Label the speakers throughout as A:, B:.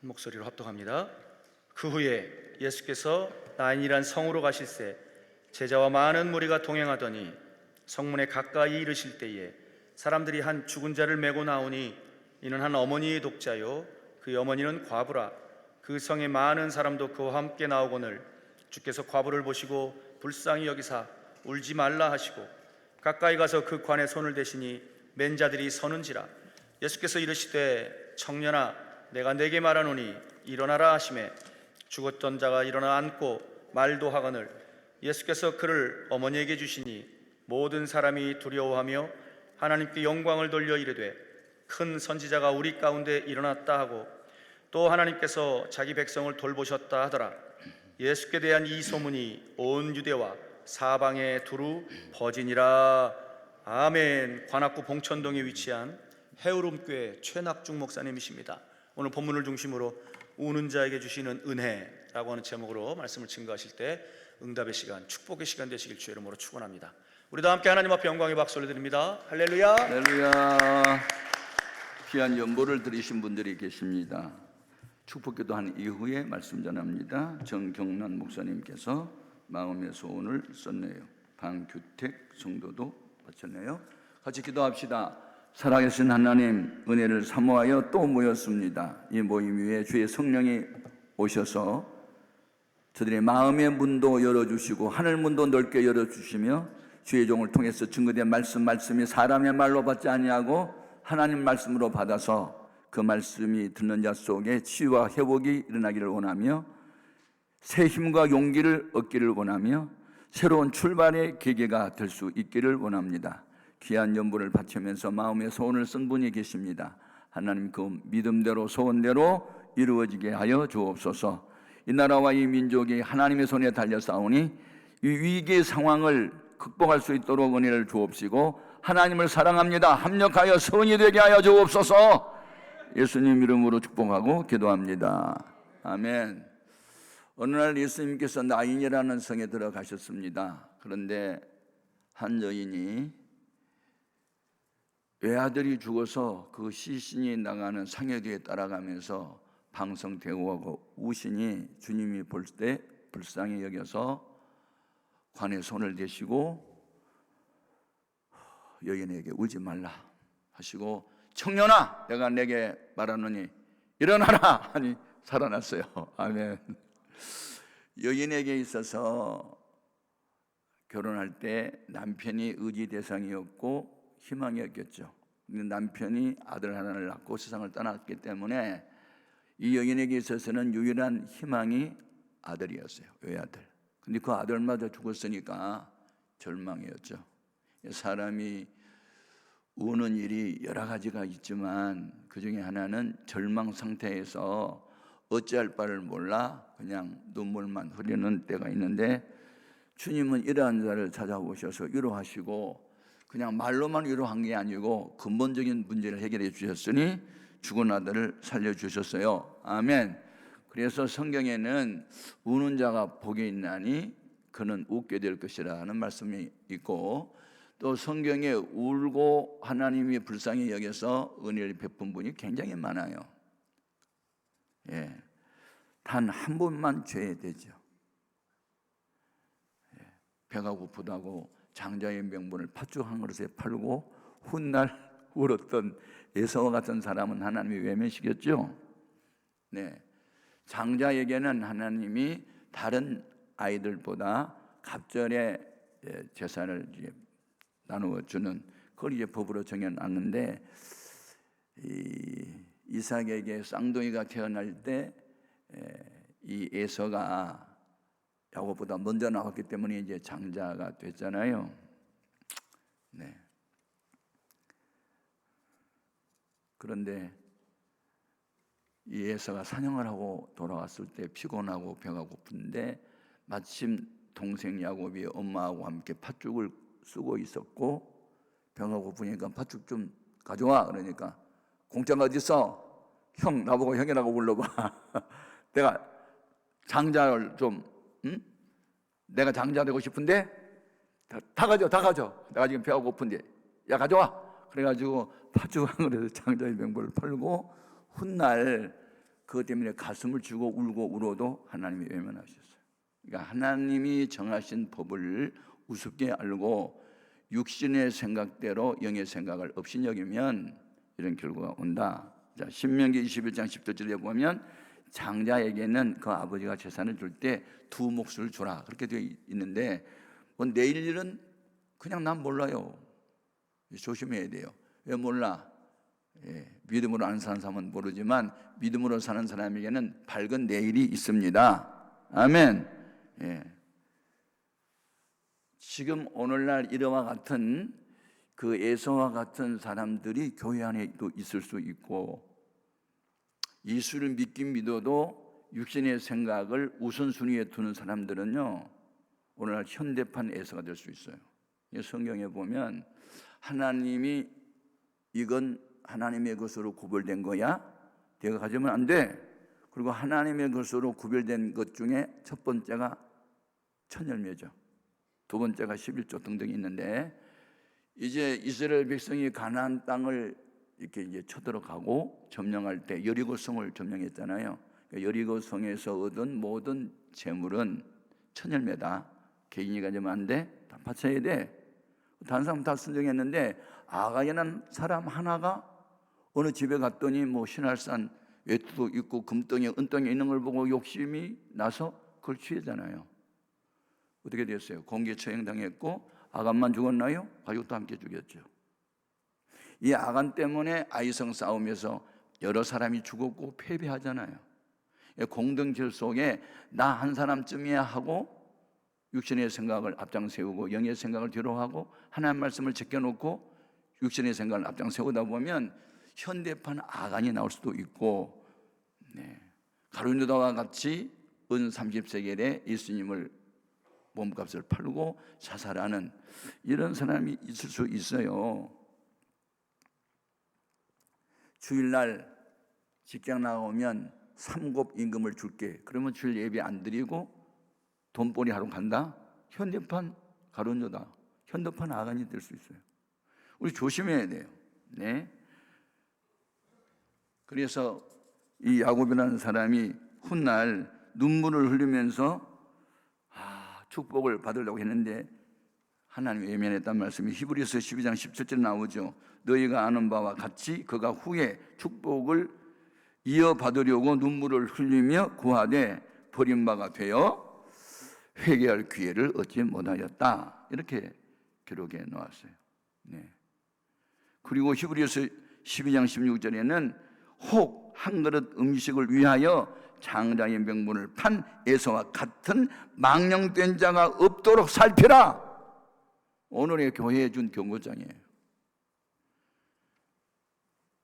A: 한 목소리로 합독합니다. 그 후에 예수께서 나인이란 성으로 가실새 제자와 많은 무리가 동행하더니 성문에 가까이 이르실 때에 사람들이 한 죽은 자를 메고 나오니 이는 한 어머니의 독자요 그 어머니는 과부라. 그 성에 많은 사람도 그와 함께 나오거늘 주께서 과부를 보시고 불쌍히 여기사 울지 말라 하시고 가까이 가서 그 관에 손을 대시니 맨 자들이 서는지라. 예수께서 이르시되 청년아 내가 네게 말하노니 일어나라 하시매 죽었던 자가 일어나 앉고 말도 하거늘 예수께서 그를 어머니에게 주시니 모든 사람이 두려워하며 하나님께 영광을 돌려 이르되 큰 선지자가 우리 가운데 일어났다 하고 또 하나님께서 자기 백성을 돌보셨다 하더라. 예수께 대한 이 소문이 온 유대와 사방에 두루 퍼지니라. 아멘. 관악구 봉천동에 위치한 해우름교회 최낙중 목사님이십니다. 오늘 본문을 중심으로 우는 자에게 주시는 은혜라고 하는 제목으로 말씀을 증거하실 때 응답의 시간, 축복의 시간 되시길 주의 이름으로 축원합니다. 우리도 함께 하나님 앞에 영광의 박수 올려드립니다. 할렐루야.
B: 할렐루야. 귀한 연보를 들으신 분들이 계십니다. 축복기도 한 이후에 말씀 전합니다. 정경란 목사님께서 마음의 소원을 썼네요. 방규택 성도도 바쳤네요. 같이 기도합시다. 살아계신 하나님, 은혜를 사모하여 또 모였습니다. 이 모임 위에 주의 성령이 오셔서 저들의 마음의 문도 열어주시고 하늘 문도 넓게 열어주시며 주의 종을 통해서 증거된 말씀이 사람의 말로 받지 아니하고 하나님 말씀으로 받아서 그 말씀이 듣는 자 속에 치유와 회복이 일어나기를 원하며 새 힘과 용기를 얻기를 원하며 새로운 출발의 계기가 될 수 있기를 원합니다. 귀한 연보를 바치면서 마음의 소원을 쓴 분이 계십니다. 하나님 그 믿음대로 소원대로 이루어지게 하여 주옵소서. 이 나라와 이 민족이 하나님의 손에 달려 싸우니 이 위기의 상황을 극복할 수 있도록 은혜를 주옵시고 하나님을 사랑합니다. 합력하여 선이 되게 하여 주옵소서. 예수님 이름으로 축복하고 기도합니다. 아멘. 어느 날 예수님께서 나인이라는 성에 들어가셨습니다. 그런데 한 여인이 외아들이 죽어서 그 시신이 나가는 상여 뒤에 따라가면서 방성대오하고 우시니 주님이 볼 때 불쌍히 여겨서 관에 손을 대시고 여인에게 울지 말라 하시고 청년아 내가 내게 말하노니 일어나라 하니 살아났어요. 아멘. 여인에게 있어서 결혼할 때 남편이 의지 대상이었고 희망이었겠죠. 남편이 아들 하나를 낳고 세상을 떠났기 때문에 이 여인에게 있어서는 유일한 희망이 아들이었어요. 외아들. 근데 그 아들마저 죽었으니까 절망이었죠. 사람이 우는 일이 여러 가지가 있지만 그 중에 하나는 절망 상태에서 어찌할 바를 몰라 그냥 눈물만 흐리는 때가 있는데 주님은 이러한 자를 찾아오셔서 위로하시고 그냥 말로만 위로한 게 아니고 근본적인 문제를 해결해 주셨으니 죽은 아들을 살려주셨어요. 아멘. 그래서 성경에는 우는 자가 복이 있나니 그는 웃게 될 것이라 하는 말씀이 있고 또 성경에 울고 하나님이 불쌍히 여겨서 은혜를 베푼 분이 굉장히 많아요. 예. 단 한 번만 죄되죠. 예. 배가 고프다고 장자의 명분을 팥죽 한 그릇에 팔고 훗날 울었던 에서와 같은 사람은 하나님이 외면시켰죠. 네. 장자에게는 하나님이 다른 아이들보다 갑절의 재산을 나누어 주는 그걸 이제 법으로 정해놨는데 이삭에게 쌍둥이가 태어날 때 이 에서가 야곱보다 먼저 나왔기 때문에 이제 장자가 됐잖아요. 네. 그런데 이 에서가 사냥을 하고 돌아왔을 때 피곤하고 배가 고픈데 마침 동생 야곱이 엄마하고 함께 팥죽을 쓰고 있었고 배가 고프니까 팥죽 좀 가져와 그러니까 공짜가 어디 있어? 형 나보고 형이라고 불러봐. 내가 장자를 좀 내가 장자 되고 싶은데 다 가져. 내가 지금 배가 고픈데 야 가져와. 그래가지고 팥죽 한 그릇에 장자의 명분을 팔고 훗날 그것 때문에 가슴을 주고 울고 울어도 하나님이 외면하셨어요. 그러니까 하나님이 정하신 법을 우습게 알고 육신의 생각대로 영의 생각을 업신여기면 이런 결과가 온다. 자, 신명기 21장 10절에 보면 장자에게는 그 아버지가 재산을 줄 때 두 몫을 주라 그렇게 되어 있는데, 뭐 내일 일은 그냥 난 몰라요. 조심해야 돼요. 왜 몰라? 믿음으로 안 사는 사람은 모르지만 믿음으로 사는 사람에게는 밝은 내일이 있습니다. 아멘. 지금 오늘날 이러와 같은 그 에서와 같은 사람들이 교회 안에도 있을 수 있고, 예수를 믿긴 믿어도 육신의 생각을 우선순위에 두는 사람들은요, 오늘날 현대판 에서가 될 수 있어요. 성경에 보면 하나님이 이건 하나님의 것으로 구별된 거야, 내가 가지면 안 돼. 그리고 하나님의 것으로 구별된 것 중에 첫 번째가 첫 열매죠. 두 번째가 11조 등등이 있는데, 이제 이스라엘 백성이 가나안 땅을 이렇게 이제 쳐들어가고 점령할 때 여리고성을 점령했잖아요. 그러니까 여리고성에서 얻은 모든 재물은 첫 열매다. 개인이 가지면 안 돼. 다 바쳐야 돼. 다른 사람 다 순종했는데 아가이라는 사람 하나가 어느 집에 갔더니 뭐 신할산 외투도 있고 금덩이 은덩이 있는 걸 보고 욕심이 나서 그걸 취하잖아요. 어떻게 됐어요? 공개처형 당했고 아간만 죽었나요? 가족도 함께 죽였죠. 이 아간 때문에 아이성 싸움에서 여러 사람이 죽었고 패배하잖아요. 공동체 속에 나 한 사람쯤이야 하고 육신의 생각을 앞장 세우고 영의 생각을 뒤로 하고 하나님 말씀을 제껴놓고 육신의 생각을 앞장 세우다 보면 현대판 아간이 나올 수도 있고, 가룟유다와 같이 은 30세겔에 예수님을 몸값을 팔고 자살하는 이런 사람이 있을 수 있어요. 주일날 직장 나오면 3곱 임금을 줄게. 그러면 주일 예배 안 드리고 돈벌이 하러 간다? 현대판 가룟유다, 현대판 아간이 될 수 있어요. 우리 조심해야 돼요. 그래서 이 야곱이라는 사람이 훗날 눈물을 흘리면서 축복을 받으려고 했는데 하나님이 외면했단 말씀이 히브리서 12장 17절에 나오죠. 너희가 아는 바와 같이 그가 후에 축복을 이어받으려고 눈물을 흘리며 구하되 버림바가 되어 회개할 기회를 얻지 못하였다. 이렇게 기록해 놓았어요. 그리고 히브리서 12장 16절에는 혹 한 그릇 음식을 위하여 장자의 명분을 판 에서와 같은 망령된 자가 없도록 살피라. 오늘의 교회에 준 경고장이에요.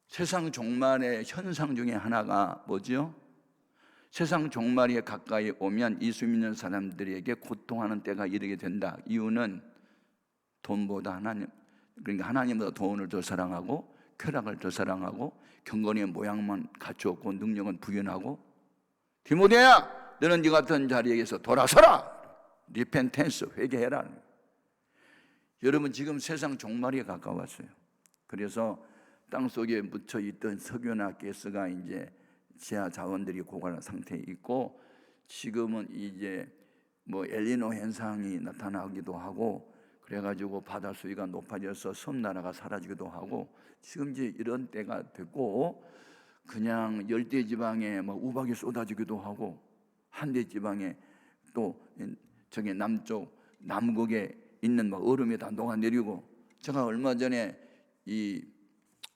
B: 세상 종말의 현상 중에 하나가 뭐죠? 세상 종말이 가까이 오면 예수 믿는 사람들에게 고통하는 때가 이르게 된다. 이유는 돈보다 하나님, 그러니까 하나님보다 돈을 더 사랑하고 쾌락을 더 사랑하고 경건의 모양만 갖추었고 능력은 부인하고, 디모데야 너는 네 같은 자리에서 돌아서라. 리펜텐스, 회개해라. 여러분 지금 세상 종말이 가까웠어요. 그래서 땅속에 묻혀있던 석유나 가스가 이제 지하 자원들이 고갈한 상태에 있고, 지금은 이제 뭐 엘니노 현상이 나타나기도 하고 그래가지고 바다 수위가 높아져서 섬나라가 사라지기도 하고, 지금 이제 이런 때가 됐고, 그냥 열대 지방에 뭐 우박이 쏟아지기도 하고, 한대 지방에 또 저기 남쪽 남극에 있는 뭐 얼음이 다 녹아내리고, 제가 얼마 전에 이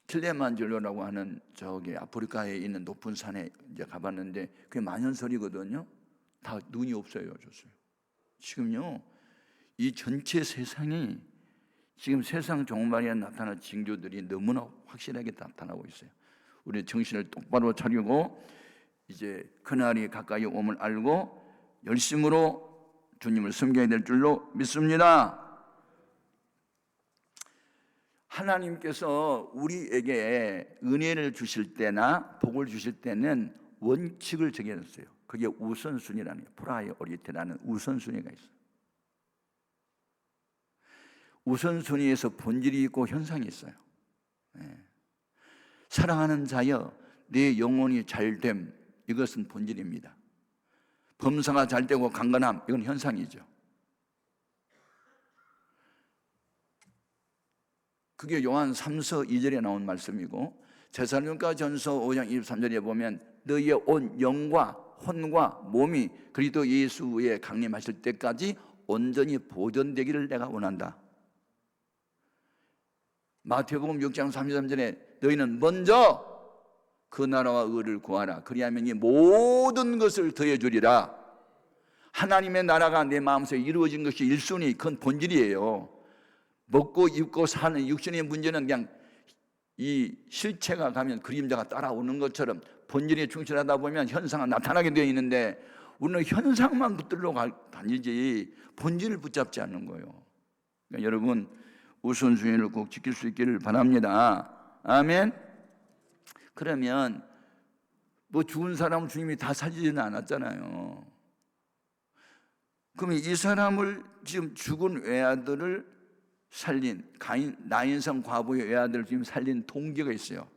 B: 킬레만자로라고 하는 저기 아프리카에 있는 높은 산에 이제 가봤는데 그게 만연설이거든요. 다 눈이 없어졌어요. 지금요 이 전체 세상이 지금 세상 종말에 나타날 징조들이 너무나 확실하게 나타나고 있어요. 우리 정신을 똑바로 차리고 이제 그날이 가까이 오면 알고 열심으로 주님을 섬겨야 될 줄로 믿습니다. 하나님께서 우리에게 은혜를 주실 때나 복을 주실 때는 원칙을 정해놨어요. 그게 우선순위라는 거예요. 프라이어리티라는 우선순위가 있어요. 우선순위에서 본질이 있고 현상이 있어요. 사랑하는 자여 내 영혼이 잘됨, 이것은 본질입니다. 범사가 잘 되고 강건함, 이건 현상이죠. 그게 요한 3서 2절에 나온 말씀이고, 데살로니가 전서 5장 23절에 보면 너희의 온 영과 혼과 몸이 그리스도 예수의 강림하실 때까지 온전히 보존되기를 내가 원한다. 마태복음 6장 33절에 너희는 먼저 그 나라와 의를 구하라. 그리하면 이 모든 것을 더해주리라. 하나님의 나라가 내 마음속에 이루어진 것이 1순위, 그건 본질이에요. 먹고 입고 사는 육신의 문제는 그냥 이 실체가 가면 그림자가 따라오는 것처럼 본질에 충실하다 보면 현상은 나타나게 되어 있는데, 우리는 현상만 붙들러 다니지 본질을 붙잡지 않는 거예요. 그러니까 여러분, 우선순위를 꼭 지킬 수 있기를 바랍니다. 아멘. 그러면 뭐 죽은 사람 주님이 다 살리지는 않았잖아요. 그러면 이 사람을, 지금 죽은 외아들을 살린 나인성 과부의 외아들을 지금 살린 동기가 있어요.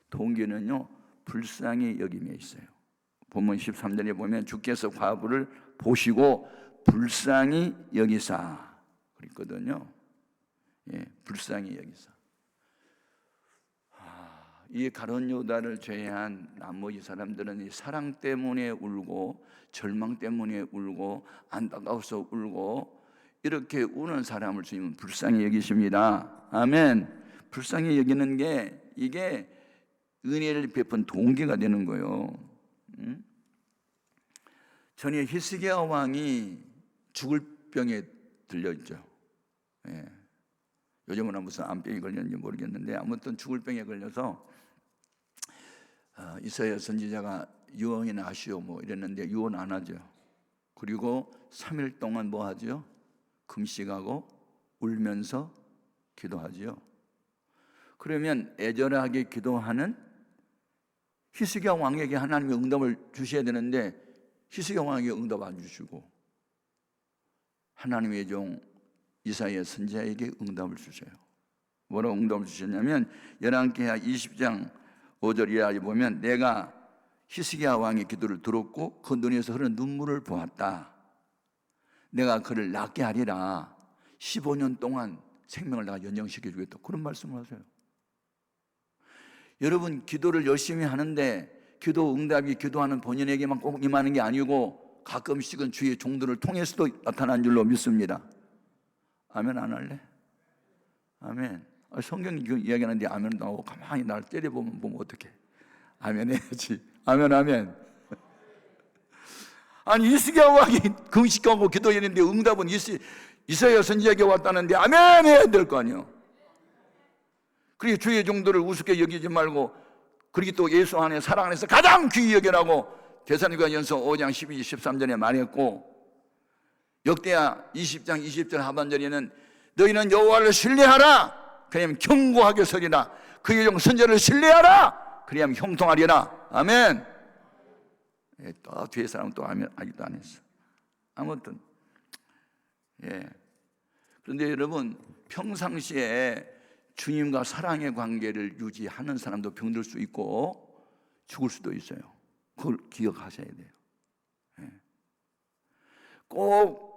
B: 동기는요, 불쌍히 여김에 있어요. 본문 13절에 보면 주께서 과부를 보시고 불쌍히 여기사 그랬거든요. 예, 불쌍히 여기사. 이 가룟 유다를 제외한 나머지 사람들은 이 사랑 때문에 울고 절망 때문에 울고 안타까워서 울고 이렇게 우는 사람을 주님은 불쌍히 여기십니다. 아멘. 불쌍히 여기는 게 이게 은혜를 베푼 동기가 되는 거예요. 전에 히스기야 왕이 죽을 병에 들렸죠. 예. 요즘은 무슨 암병이 걸렸는지 모르겠는데 아무튼 죽을 병에 걸려서 이사야 선지자가 유언이나 하시오 뭐 이랬는데 유언 안 하죠. 그리고 3일 동안 뭐 하죠? 금식하고 울면서 기도하지요. 그러면 애절하게 기도하는 히스기야 왕에게 하나님이 응답을 주셔야 되는데 히스기야 왕에게 응답 안 주시고 하나님의 종 이사야 선지자에게 응답을 주세요. 뭐라고 응답을 주셨냐면 열왕기하 20장 5절 이하에 보면 내가 히스기야 왕의 기도를 들었고 그 눈에서 흐르는 눈물을 보았다. 내가 그를 낫게 하리라. 15년 동안 생명을 내가 연장시켜 주겠다. 그런 말씀을 하세요. 여러분, 기도를 열심히 하는데 기도 응답이 기도하는 본인에게만 꼭 임하는 게 아니고 가끔씩은 주의 종들을 통해서도 나타난 줄로 믿습니다. 아멘. 안 할래? 아멘. 성경이 이야기하는데 아멘도 나오고 가만히 나를 때려보면 어떡해. 아멘 해야지. 아멘 아멘. 아니 히스기야 왕이 금식하고 기도했는데 응답은 이사야 선지자에게 왔다는데 아멘 해야 될 거 아니에요. 그리고 주의 종들을 우습게 여기지 말고 그리고 또 예수 안에 사랑 안에서 가장 귀히 여기라고 데살로니가전서 5장 12, 13절에 말했고 역대하 20장 20절 하반절에는 너희는 여호와를 신뢰하라. 그러면 견고하게 서리라. 그의 종 선지자를 신뢰하라. 그러면 형통하리라. 아멘. 또 뒤에 사람은 또 아멘 아직도 안 했어. 아무튼 그런데 여러분 평상시에 주님과 사랑의 관계를 유지하는 사람도 병들 수 있고 죽을 수도 있어요. 그걸 기억하셔야 돼요. 꼭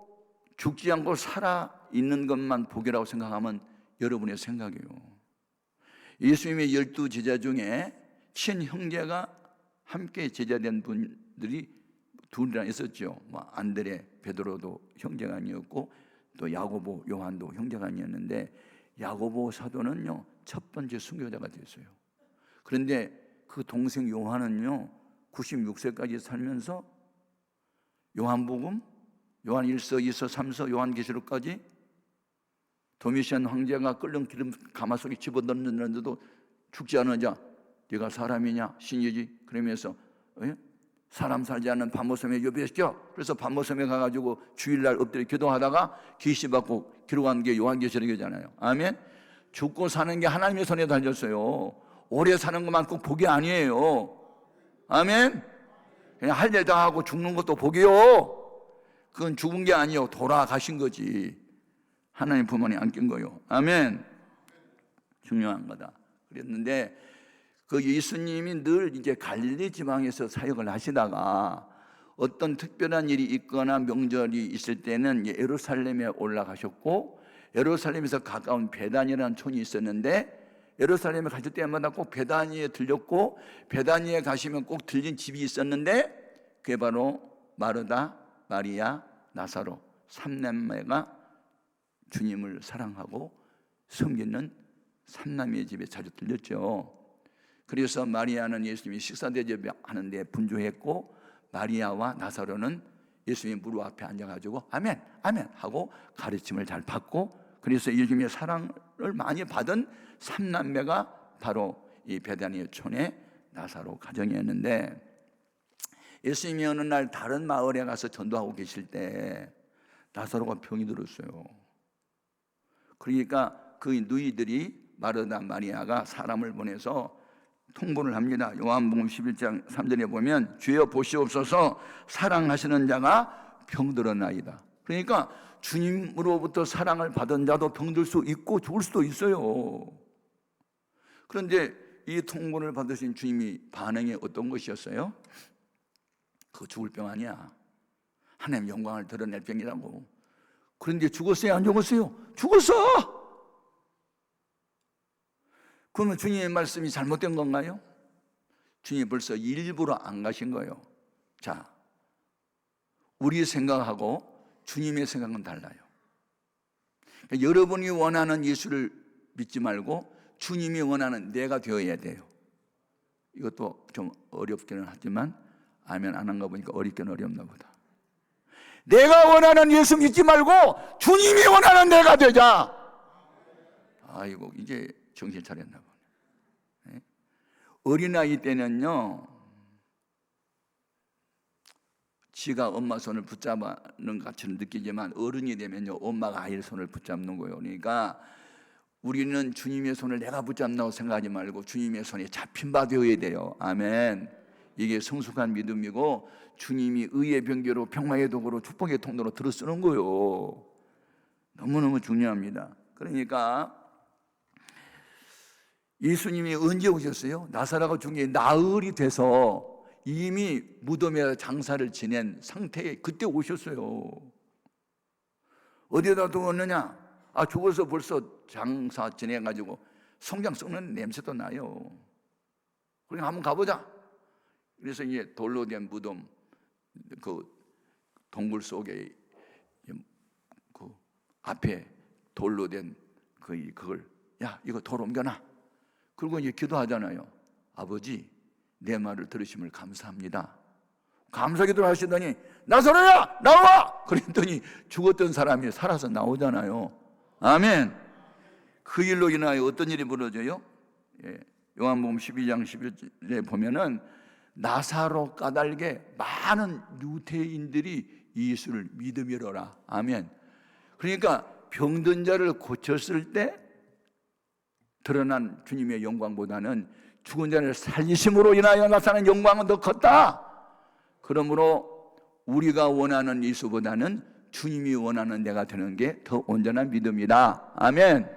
B: 죽지 않고 살아 있는 것만 복이라고 생각하면 여러분의 생각이에요. 예수님의 12제자 중에 친형제가 함께 제자된 분들이 둘이나 있었죠. 안드레, 베드로도 형제가 아니었고 또 야고보, 요한도 형제가 아니었는데 야고보 사도는요 첫 번째 순교자가 됐어요. 그런데 그 동생 요한은요 96세까지 살면서 요한복음, 요한 1서, 2서, 3서, 요한계시록까지 도미시안 황제가 끓는 기름 가마솥에 집어넣는데도 죽지 않으자 네가 사람이냐 신이지 그러면서 사람 살지 않는 반모섬에 요배시켜. 그래서 반모섬에 가가지고 주일날 엎드려 기도하다가 계시 받고 기록한 게 요한계시록이잖아요. 아멘. 죽고 사는 게 하나님의 손에 달렸어요. 오래 사는 것만 꼭 복이 아니에요. 아멘. 그냥 할 일 다 하고 죽는 것도 복이요. 그건 죽은 게 아니요 돌아가신 거지. 하나님 품 안에 안긴 거요. 아멘. 중요한 거다. 그랬는데 그 예수님이 늘 이제 갈릴리 지방에서 사역을 하시다가 어떤 특별한 일이 있거나 명절이 있을 때는 예루살렘에 올라가셨고, 예루살렘에서 가까운 베단이라는 촌이 있었는데 예루살렘에 가실 때마다 꼭 베다니에 들렸고, 베다니에 가시면 꼭 들린 집이 있었는데 그게 바로 마르다, 마리아, 나사로 3남매가 주님을 사랑하고 섬기는 3남매의 집에 자주 들렸죠. 그래서 마리아는 예수님이 식사 대접하는 데 분주했고, 마리아와 나사로는 예수님의 무릎 앞에 앉아가지고 아멘, 아멘 하고 가르침을 잘 받고, 그래서 예수님의 사랑을 많이 받은 3남매가 바로 이 베다니 촌의 나사로 가정이었는데, 예수님이 어느 날 다른 마을에 가서 전도하고 계실 때 나사로가 병이 들었어요. 그러니까 그 누이들이 마르다, 마리아가 사람을 보내서 통보를 합니다. 요한복음 11장 3절에 보면 주여 보시옵소서, 사랑하시는 자가 병들었나이다. 그러니까 주님으로부터 사랑을 받은 자도 병들 수 있고 죽을 수도 있어요. 그런데 이 통보를 받으신 주님이 반응이 어떤 것이었어요? 그거 죽을 병 아니야. 하나님 영광을 드러낼 병이라고. 그런데 죽었어요, 안 죽었어요? 죽었어! 그러면 주님의 말씀이 잘못된 건가요? 주님이 벌써 일부러 안 가신 거예요. 자, 우리 생각하고 주님의 생각은 달라요. 그러니까 여러분이 원하는 예수를 믿지 말고 주님이 원하는 내가 되어야 돼요. 이것도 좀 어렵기는 하지만 아멘 안 한 거 보니까 어렵긴 어렵나 보다. 내가 원하는 예수 믿지 말고 주님이 원하는 내가 되자. 아이고, 이제 정신 차렸나 보네. 어린아이 때는요, 지가 엄마 손을 붙잡는 것처럼 느끼지만 어른이 되면요, 엄마가 아이의 손을 붙잡는 거예요. 그러니까 우리는 주님의 손을 내가 붙잡는다고 생각하지 말고 주님의 손에 잡힌 바 되어야 돼요. 아멘. 이게 성숙한 믿음이고, 주님이 의의 병기로 평화의 도구로 축복의 통로로 들어쓰는 거예요. 너무너무 중요합니다. 그러니까 예수님이 언제 오셨어요? 나사로가 죽은 게 나흘이 돼서 이미 무덤에 장사를 지낸 상태에 그때 오셨어요. 어디에다 두었느냐? 죽어서 벌써 장사 지내가지고 성장 썩는 냄새도 나요. 그러니까 한번 가보자. 그래서 이제 돌로 된 무덤, 그 동굴 속에 그 앞에 돌로 된 그걸, 야, 이거 돌 옮겨놔. 그리고 이제 기도하잖아요. 아버지, 내 말을 들으심을 감사합니다. 감사 기도를 하시더니 나사로야 나와! 그랬더니 죽었던 사람이 살아서 나오잖아요. 아멘. 그 일로 인하여 어떤 일이 벌어져요? 요한복음 12장 11절에 보면은 나사로 까닭에 많은 유대인들이 예수를 믿음이로라. 아멘. 그러니까 병든 자를 고쳤을 때 드러난 주님의 영광보다는 죽은 자를 살리심으로 인하여 나타난 영광은 더 컸다. 그러므로 우리가 원하는 예수보다는 주님이 원하는 내가 되는 게 더 온전한 믿음이다. 아멘.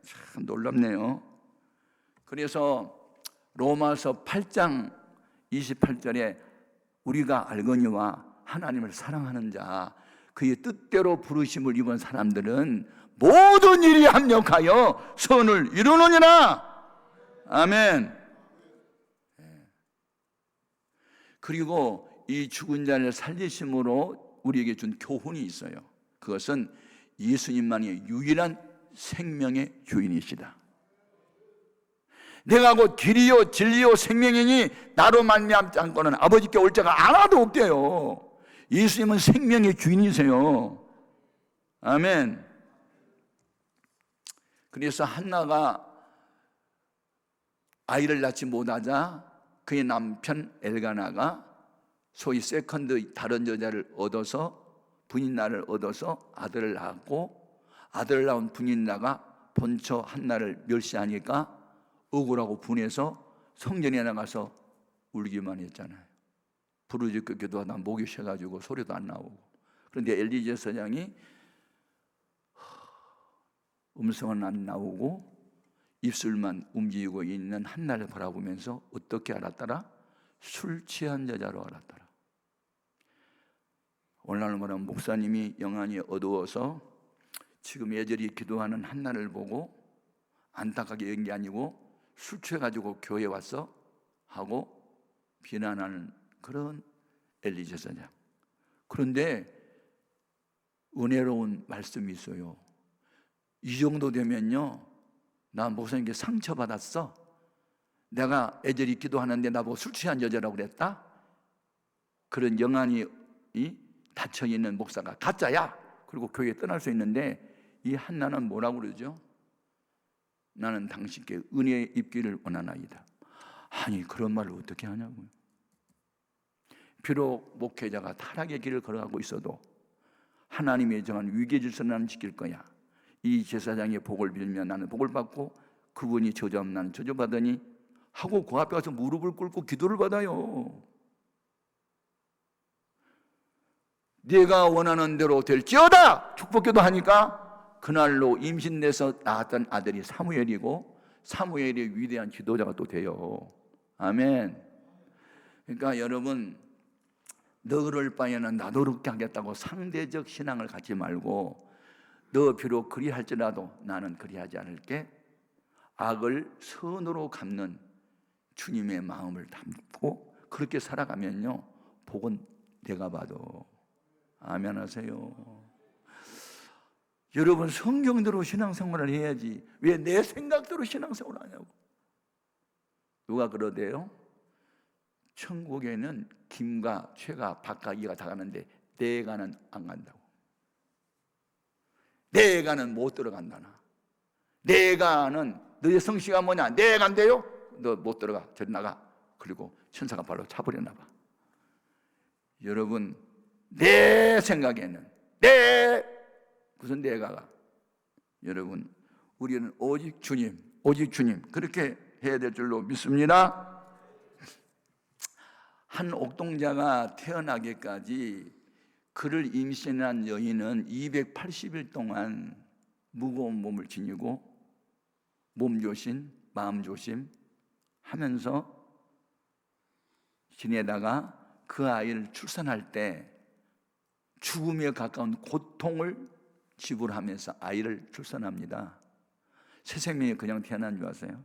B: 참 놀랍네요. 그래서 로마서 8장 28절에 우리가 알거니와 하나님을 사랑하는 자, 그의 뜻대로 부르심을 입은 사람들은 모든 일이 합력하여 선을 이루느니라. 아멘. 그리고 이 죽은 자를 살리심으로 우리에게 준 교훈이 있어요. 그것은 예수님만이 유일한 생명의 주인이시다. 내가 곧 길이요 진리요 생명이니 나로 말미암지 않고는 아버지께 올 자가 하나도 없대요. 예수님은 생명의 주인이세요. 아멘. 그래서 한나가 아이를 낳지 못하자 그의 남편 엘가나가 소위 세컨드 다른 여자를 얻어서 분인나를 얻어서 아들을 낳았고, 아들을 낳은 분인나가 본처 한나를 멸시하니까 억울하고 분해서 성전에 나가서 울기만 했잖아요. 부르짖고 기도하다 목이 쉬어가지고 소리도 안 나오고. 그런데 엘리제 서장이 음성은 안 나오고 입술만 움직이고 있는 한나를 바라보면서 어떻게 알았더라? 술 취한 여자로 알았더라. 오늘날 말하면 목사님이 영안이 어두워서 지금 예절이 기도하는 한나를 보고 안타깝게 여긴 게 아니고 술 취해가지고 교회에 왔어 하고 비난하는 그런 엘리 제사장. 그런데 은혜로운 말씀이 있어요. 이 정도 되면요, 나 목사님께 상처받았어. 내가 애절히 기도하는데 나보고 술 취한 여자라고 그랬다? 그런 영안이 닫혀있는 목사가 가짜야. 그리고 교회에 떠날 수 있는데 이 한나는 뭐라고 그러죠? 나는 당신께 은혜 입기를 원하나이다. 아니, 그런 말을 어떻게 하냐고요. 비록 목회자가 타락의 길을 걸어가고 있어도 하나님의 정한 위계 질서는 나는 지킬 거야. 이 제사장의 복을 빌면 나는 복을 받고 그분이 저주하면 나는 저주받으니 하고 그 앞에 가서 무릎을 꿇고 기도를 받아요. 네가 원하는 대로 될지어다 축복기도 하니까 그날로 임신돼서 낳았던 아들이 사무엘이고 사무엘이 위대한 지도자가 또 돼요. 아멘. 그러니까 여러분, 너 그럴 바에는 나도 그렇게 하겠다고 상대적 신앙을 갖지 말고 너 비록 그리할지라도 나는 그리하지 않을게. 악을 선으로 갚는 주님의 마음을 담고 그렇게 살아가면요, 복은 내가 봐도. 아멘 하세요. 여러분, 성경대로 신앙생활을 해야지 왜 내 생각대로 신앙생활을 하냐고. 누가 그러대요? 천국에는 김과 최가 박과 이가 다 가는데 내가는 안 간다고. 내가는 못 들어간다나. 내가는 너의 성씨가 뭐냐? 내가 간대요? 너 못 들어가. 저리 나가. 그리고 천사가 발로 차버렸나 봐. 여러분, 내 생각에는 무슨 내가가, 여러분, 우리는 오직 주님 그렇게 해야 될 줄로 믿습니다. 한 옥동자가 태어나기까지 그를 임신한 여인은 280일 동안 무거운 몸을 지니고 몸조심, 마음조심 하면서 지내다가 그 아이를 출산할 때 죽음에 가까운 고통을 지불하면서 아이를 출산합니다. 새 생명이 그냥 태어난 줄 아세요?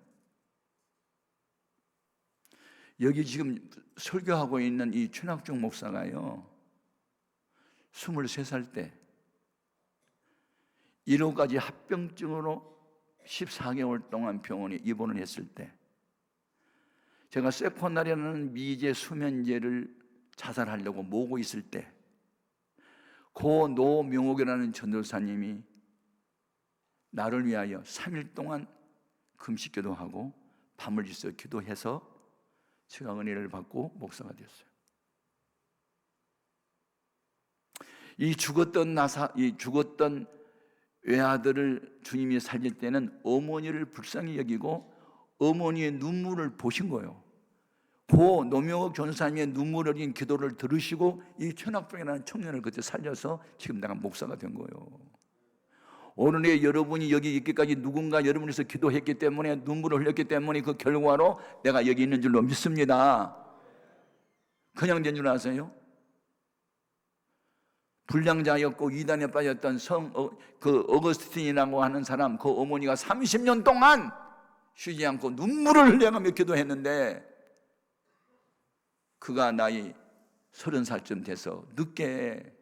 B: 여기 지금 설교하고 있는 이 최낙중 목사가요, 23살 때 1호까지 합병증으로 14개월 동안 병원에 입원을 했을 때 제가 세포날이라는 미제 수면제를 자살하려고 모으고 있을 때 고 노명옥이라는 전도사님이 나를 위하여 3일 동안 금식 기도하고 밤을 지써 기도해서 제가 은혜를 받고 목사가 되었어요. 이 죽었던 외아들을 주님이 살릴 때는 어머니를 불쌍히 여기고 어머니의 눈물을 보신 거예요. 고 노명옥 전사님의 눈물을 흘린 기도를 들으시고 이 최낙병이라는 청년을 그때 살려서 지금 내가 목사가 된 거예요. 오늘의 여러분이 여기 있기까지 누군가 여러분에서 기도했기 때문에 눈물을 흘렸기 때문에 그 결과로 내가 여기 있는 줄로 믿습니다. 그냥 된 줄 아세요? 불량자였고 이단에 빠졌던 어거스틴이라고 하는 사람, 그 어머니가 30년 동안 쉬지 않고 눈물을 흘려가며 기도했는데 그가 나이 30살쯤 돼서 늦게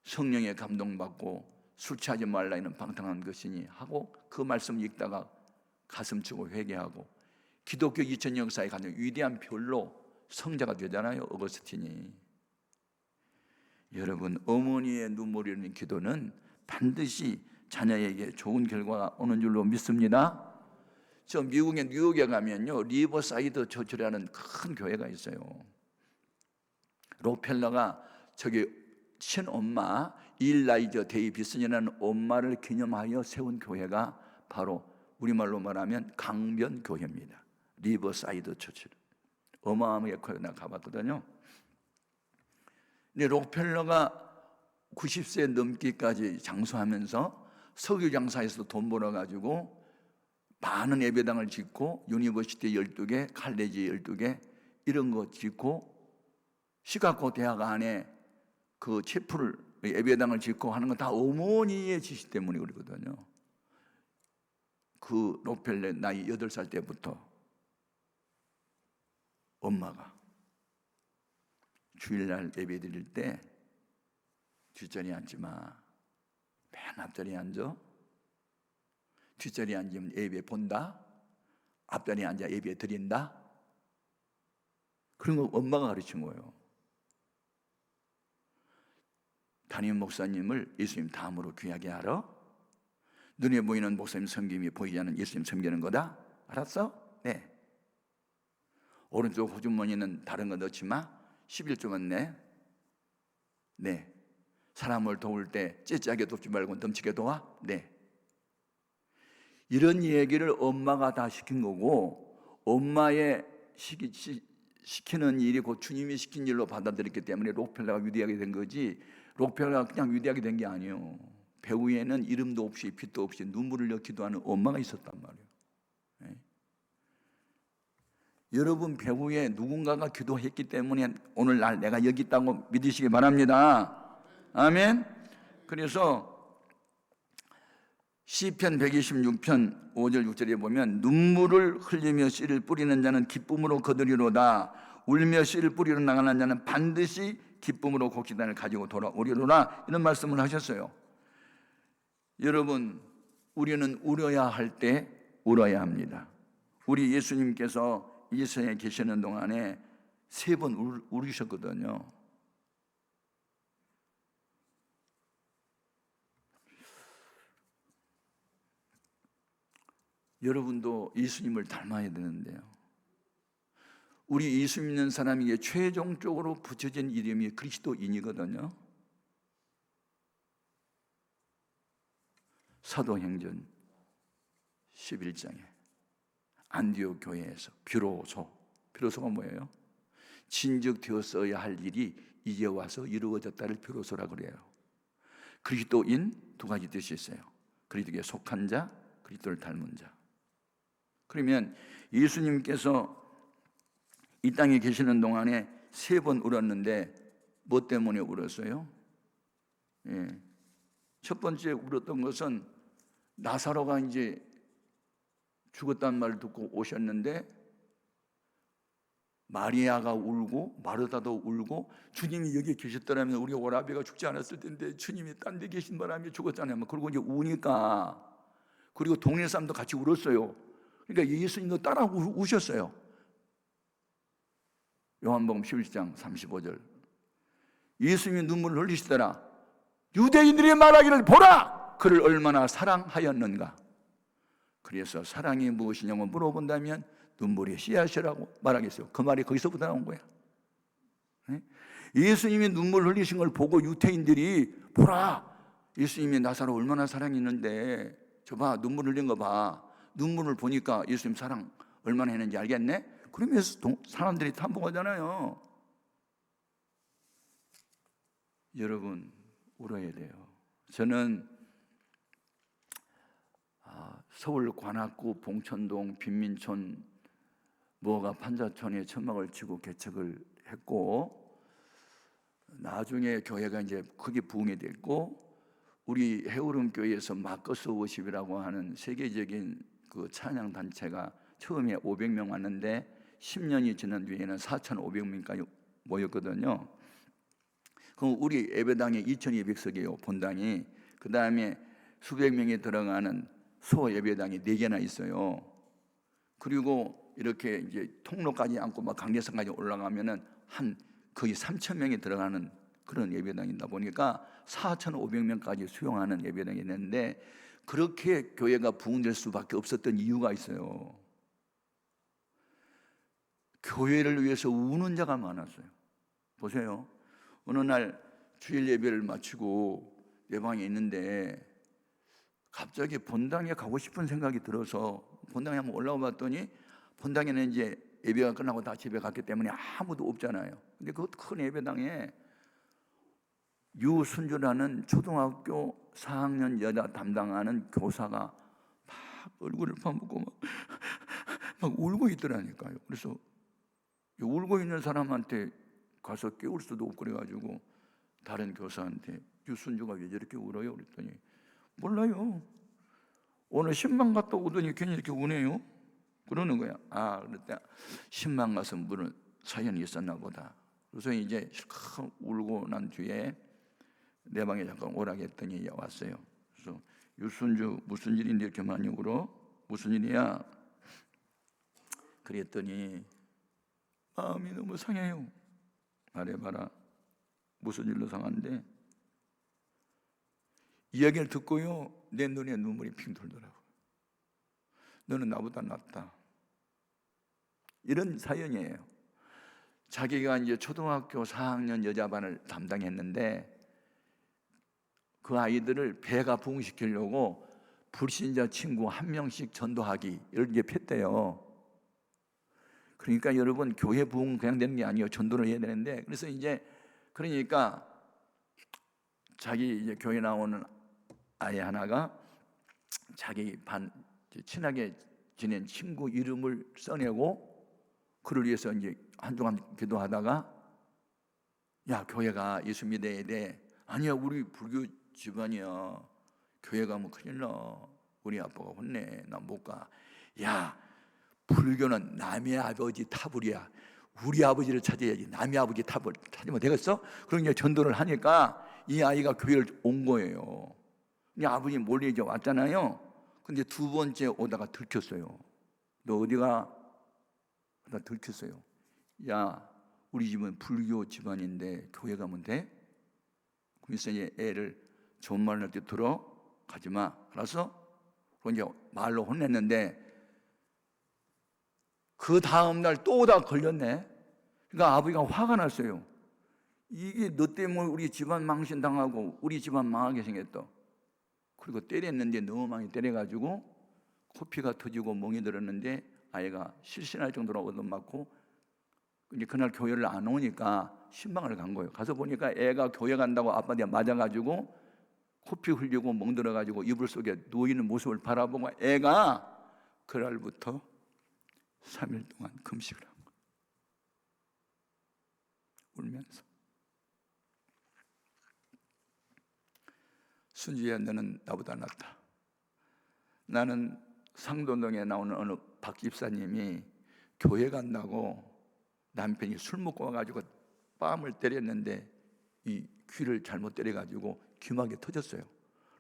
B: 성령에 감동받고 술 취하지 말라 이는 방탕한 것이니 하고 그 말씀 읽다가 가슴 치고 회개하고 기독교 2000년 역사에 가는 위대한 별로 성자가 되잖아요, 어거스틴이. 여러분, 어머니의 눈물이 흘리는 기도는 반드시 자녀에게 좋은 결과가 오는 줄로 믿습니다. 저 미국의 뉴욕에 가면요, 리버사이드 처치라는 큰 교회가 있어요. 록펠러가 저기 친엄마 일라이저 데이비슨이라는 엄마를 기념하여 세운 교회가 바로 우리말로 말하면 강변교회입니다. 리버사이드 처치. 어마어마하게 커요. 내가 가봤거든요. 근데 록펠러가 90세 넘기까지 장수하면서 석유 장사에서 돈 벌어가지고 많은 예배당을 짓고 유니버시티 12개, 칼레지 12개 이런 거 짓고 시카고 대학 안에 그 체프를 예배당을 짓고 하는 건 다 어머니의 지시 때문에 그러거든요. 그 록펠러 나이 8살 때부터 엄마가 주일날 예배 드릴 때 뒷자리에 앉지 마. 맨 앞자리에 앉아. 뒷자리에 앉으면 예배 본다. 앞자리에 앉아 예배 드린다. 그런 거 엄마가 가르친 거예요. 담임 목사님을 예수님 다음으로 귀하게 알아? 눈에 보이는 목사님 섬김이 보이지 않는 예수님 섬기는 거다. 알았어? 네. 오른쪽 호주머니는 다른 거 넣지 마. 11조만 내. 네. 사람을 도울 때 째째하게 돕지 말고 넘치게 도와. 네. 이런 얘기를 엄마가 다 시킨 거고, 엄마의 시키는 일이 곧 주님이 시킨 일로 받아들였기 때문에 록펠러가 위대하게 된 거지, 록펠러가 그냥 위대하게 된 게 아니에요. 배후에는 이름도 없이 빛도 없이 눈물을 흘려 기도하는 엄마가 있었단 말이에요. 네. 여러분 배후에 누군가가 기도했기 때문에 오늘날 내가 여기 있다고 믿으시기 바랍니다. 아멘. 그래서 시편 126편 5절 6절에 보면 눈물을 흘리며 씨를 뿌리는 자는 기쁨으로 거두리로다. 울며 씨를 뿌리러 나가는 자는 반드시 기쁨으로 곡식단을 가지고 돌아오리로라. 이런 말씀을 하셨어요. 여러분, 우리는 울어야 할 때 울어야 합니다. 우리 예수님께서 이 세상에 계시는 동안에 3번 울으셨거든요. 여러분도 예수님을 닮아야 되는데요. 우리 예수 믿는 사람에게 최종적으로 붙여진 이름이 그리스도인이거든요. 사도행전 11장에 안디옥 교회에서 비로소가 뭐예요? 진즉 되었어야 할 일이 이제 와서 이루어졌다를 비로소라 그래요. 그리스도인 2가지 뜻이 있어요. 그리스도에 속한 자, 그리스도를 닮은 자. 그러면 예수님께서 이 땅에 계시는 동안에 3번 울었는데 뭐 때문에 울었어요? 예. 첫 번째 울었던 것은 나사로가 이제 죽었다는 말을 듣고 오셨는데 마리아가 울고 마르다도 울고, 주님이 여기 계셨더라면 우리 오라비가 죽지 않았을 텐데 주님이 딴 데 계신 바람에 죽었잖아요. 그리고 이제 우니까, 그리고 동네 사람도 같이 울었어요. 그러니까 예수님도 따라 우셨어요. 요한복음 11장 35절 예수님이 눈물을 흘리시더라. 유대인들이 말하기를 보라! 그를 얼마나 사랑하였는가. 그래서 사랑이 무엇이냐고 물어본다면 눈물의 씨앗이라고 말하겠어요. 그 말이 거기서부터 나온 거야. 예수님이 눈물 흘리신 걸 보고 유대인들이 보라! 예수님이 나사로 얼마나 사랑했는데 저봐 눈물 흘린 거 봐. 눈물을 보니까 예수님 사랑 얼마나 했는지 알겠네? 그러면서 사람들이 탐복하잖아요. 여러분 울어야 돼요. 저는 서울 관악구 봉천동 빈민촌 무허가 판자촌에 천막을 치고 개척을 했고, 나중에 교회가 이제 크게 부흥이 됐고, 우리 해오름 교회에서 마커스 워십이라고 하는 세계적인 그 찬양 단체가 처음에 500명 왔는데 10년이 지난 뒤에는 4,500명까지 모였거든요. 그럼 우리 예배당에 2,200석이에요, 본당이. 그 다음에 수백 명이 들어가는 소 예배당이 4개나 있어요. 그리고 이렇게 이제 통로까지 앉고 막 강대상까지 올라가면은 한 거의 3,000명이 들어가는 그런 예배당이다 보니까 4,500명까지 수용하는 예배당이 있는데, 그렇게 교회가 부흥될 수밖에 없었던 이유가 있어요. 교회를 위해서 우는 자가 많았어요. 보세요. 어느 날 주일 예배를 마치고 내 방에 있는데 갑자기 본당에 가고 싶은 생각이 들어서 본당에 한번 올라와 봤더니, 본당에는 이제 예배가 끝나고 다 집에 갔기 때문에 아무도 없잖아요. 근데 그 큰 예배당에 유순주라는 초등학교 4학년 여자 담당하는 교사가 막 얼굴을 파묻고 막 울고 있더라니까요. 그래서 울고 있는 사람한테 가서 깨울 수도 없고 그래가지고 다른 교사한테 유순주가 왜 저렇게 울어요? 그랬더니 몰라요. 오늘 신방 갔다 오더니 괜히 이렇게 우네요. 그러는 거야. 그랬더니 신방 가서 무슨 사연이 있었나 보다. 그래서 이제 실컷 울고 난 뒤에 내 방에 잠깐 오라고 했더니 왔어요. 그래서 유순주 무슨 일인데 이렇게 많이 울어? 무슨 일이야? 그랬더니 마음이 너무 상해요. 말해봐라. 무슨 일로 상한데? 이야기를 듣고요, 내 눈에 눈물이 핑 돌더라고요. 너는 나보다 낫다. 이런 사연이에요. 자기가 이제 초등학교 4학년 여자반을 담당했는데 그 아이들을 배가 부흥시키려고 불신자 친구 한 명씩 전도하기 이렇게 폈대요. 그러니까 여러분, 교회 부흥 그냥 되는 게 아니에요. 전도를 해야 되는데, 그래서 이제 그러니까 자기 이제 교회 나오는 아이 하나가 자기 반 친하게 지낸 친구 이름을 써내고 그를 위해서 이제 한동안 기도하다가 야, 교회가 예수 믿어야 돼. 아니야, 우리 불교 집안이야. 교회 가면 큰일 나. 우리 아빠가 혼내. 나 못 가. 야, 불교는 남의 아버지 타불이야. 우리 아버지를 찾아야지. 남의 아버지 타불 찾으면 되겠어? 그러니까 전도를 하니까 이 아이가 교회를 온 거예요. 근데 아버지 몰래 이제 왔잖아요. 근데 두 번째 오다가 들켰어요. 너 어디가? 나 들켰어요. 야, 우리 집은 불교 집안인데 교회 가면 돼? 그래서 이제 애를 좋은 말을 할 때 들어? 가지 마. 알았어? 그럼 이제 말로 혼냈는데 그 다음날 또 오다가 걸렸네. 그러니까 아버지가 화가 났어요. 이게 너 때문에 우리 집안 망신당하고 우리 집안 망하게 생겼다. 그리고 때렸는데 너무 많이 때려가지고 코피가 터지고 멍이 들었는데 아이가 실신할 정도로 얻어맞고 이제 그날 교회를 안 오니까 신방을 간 거예요. 가서 보니까 애가 교회 간다고 아빠한테 맞아가지고 코피 흘리고 멍들어가지고 이불 속에 누워있는 모습을 바라보고 애가 그날부터 3일 동안 금식을 한 거예요. 울면서. 순주야, 너는 나보다 낫다. 나는 상도동에 나오는 어느 박 집사님이 교회 간다고 남편이 술 먹고 와가지고 뺨을 때렸는데 이 귀를 잘못 때려가지고 귀막이 터졌어요.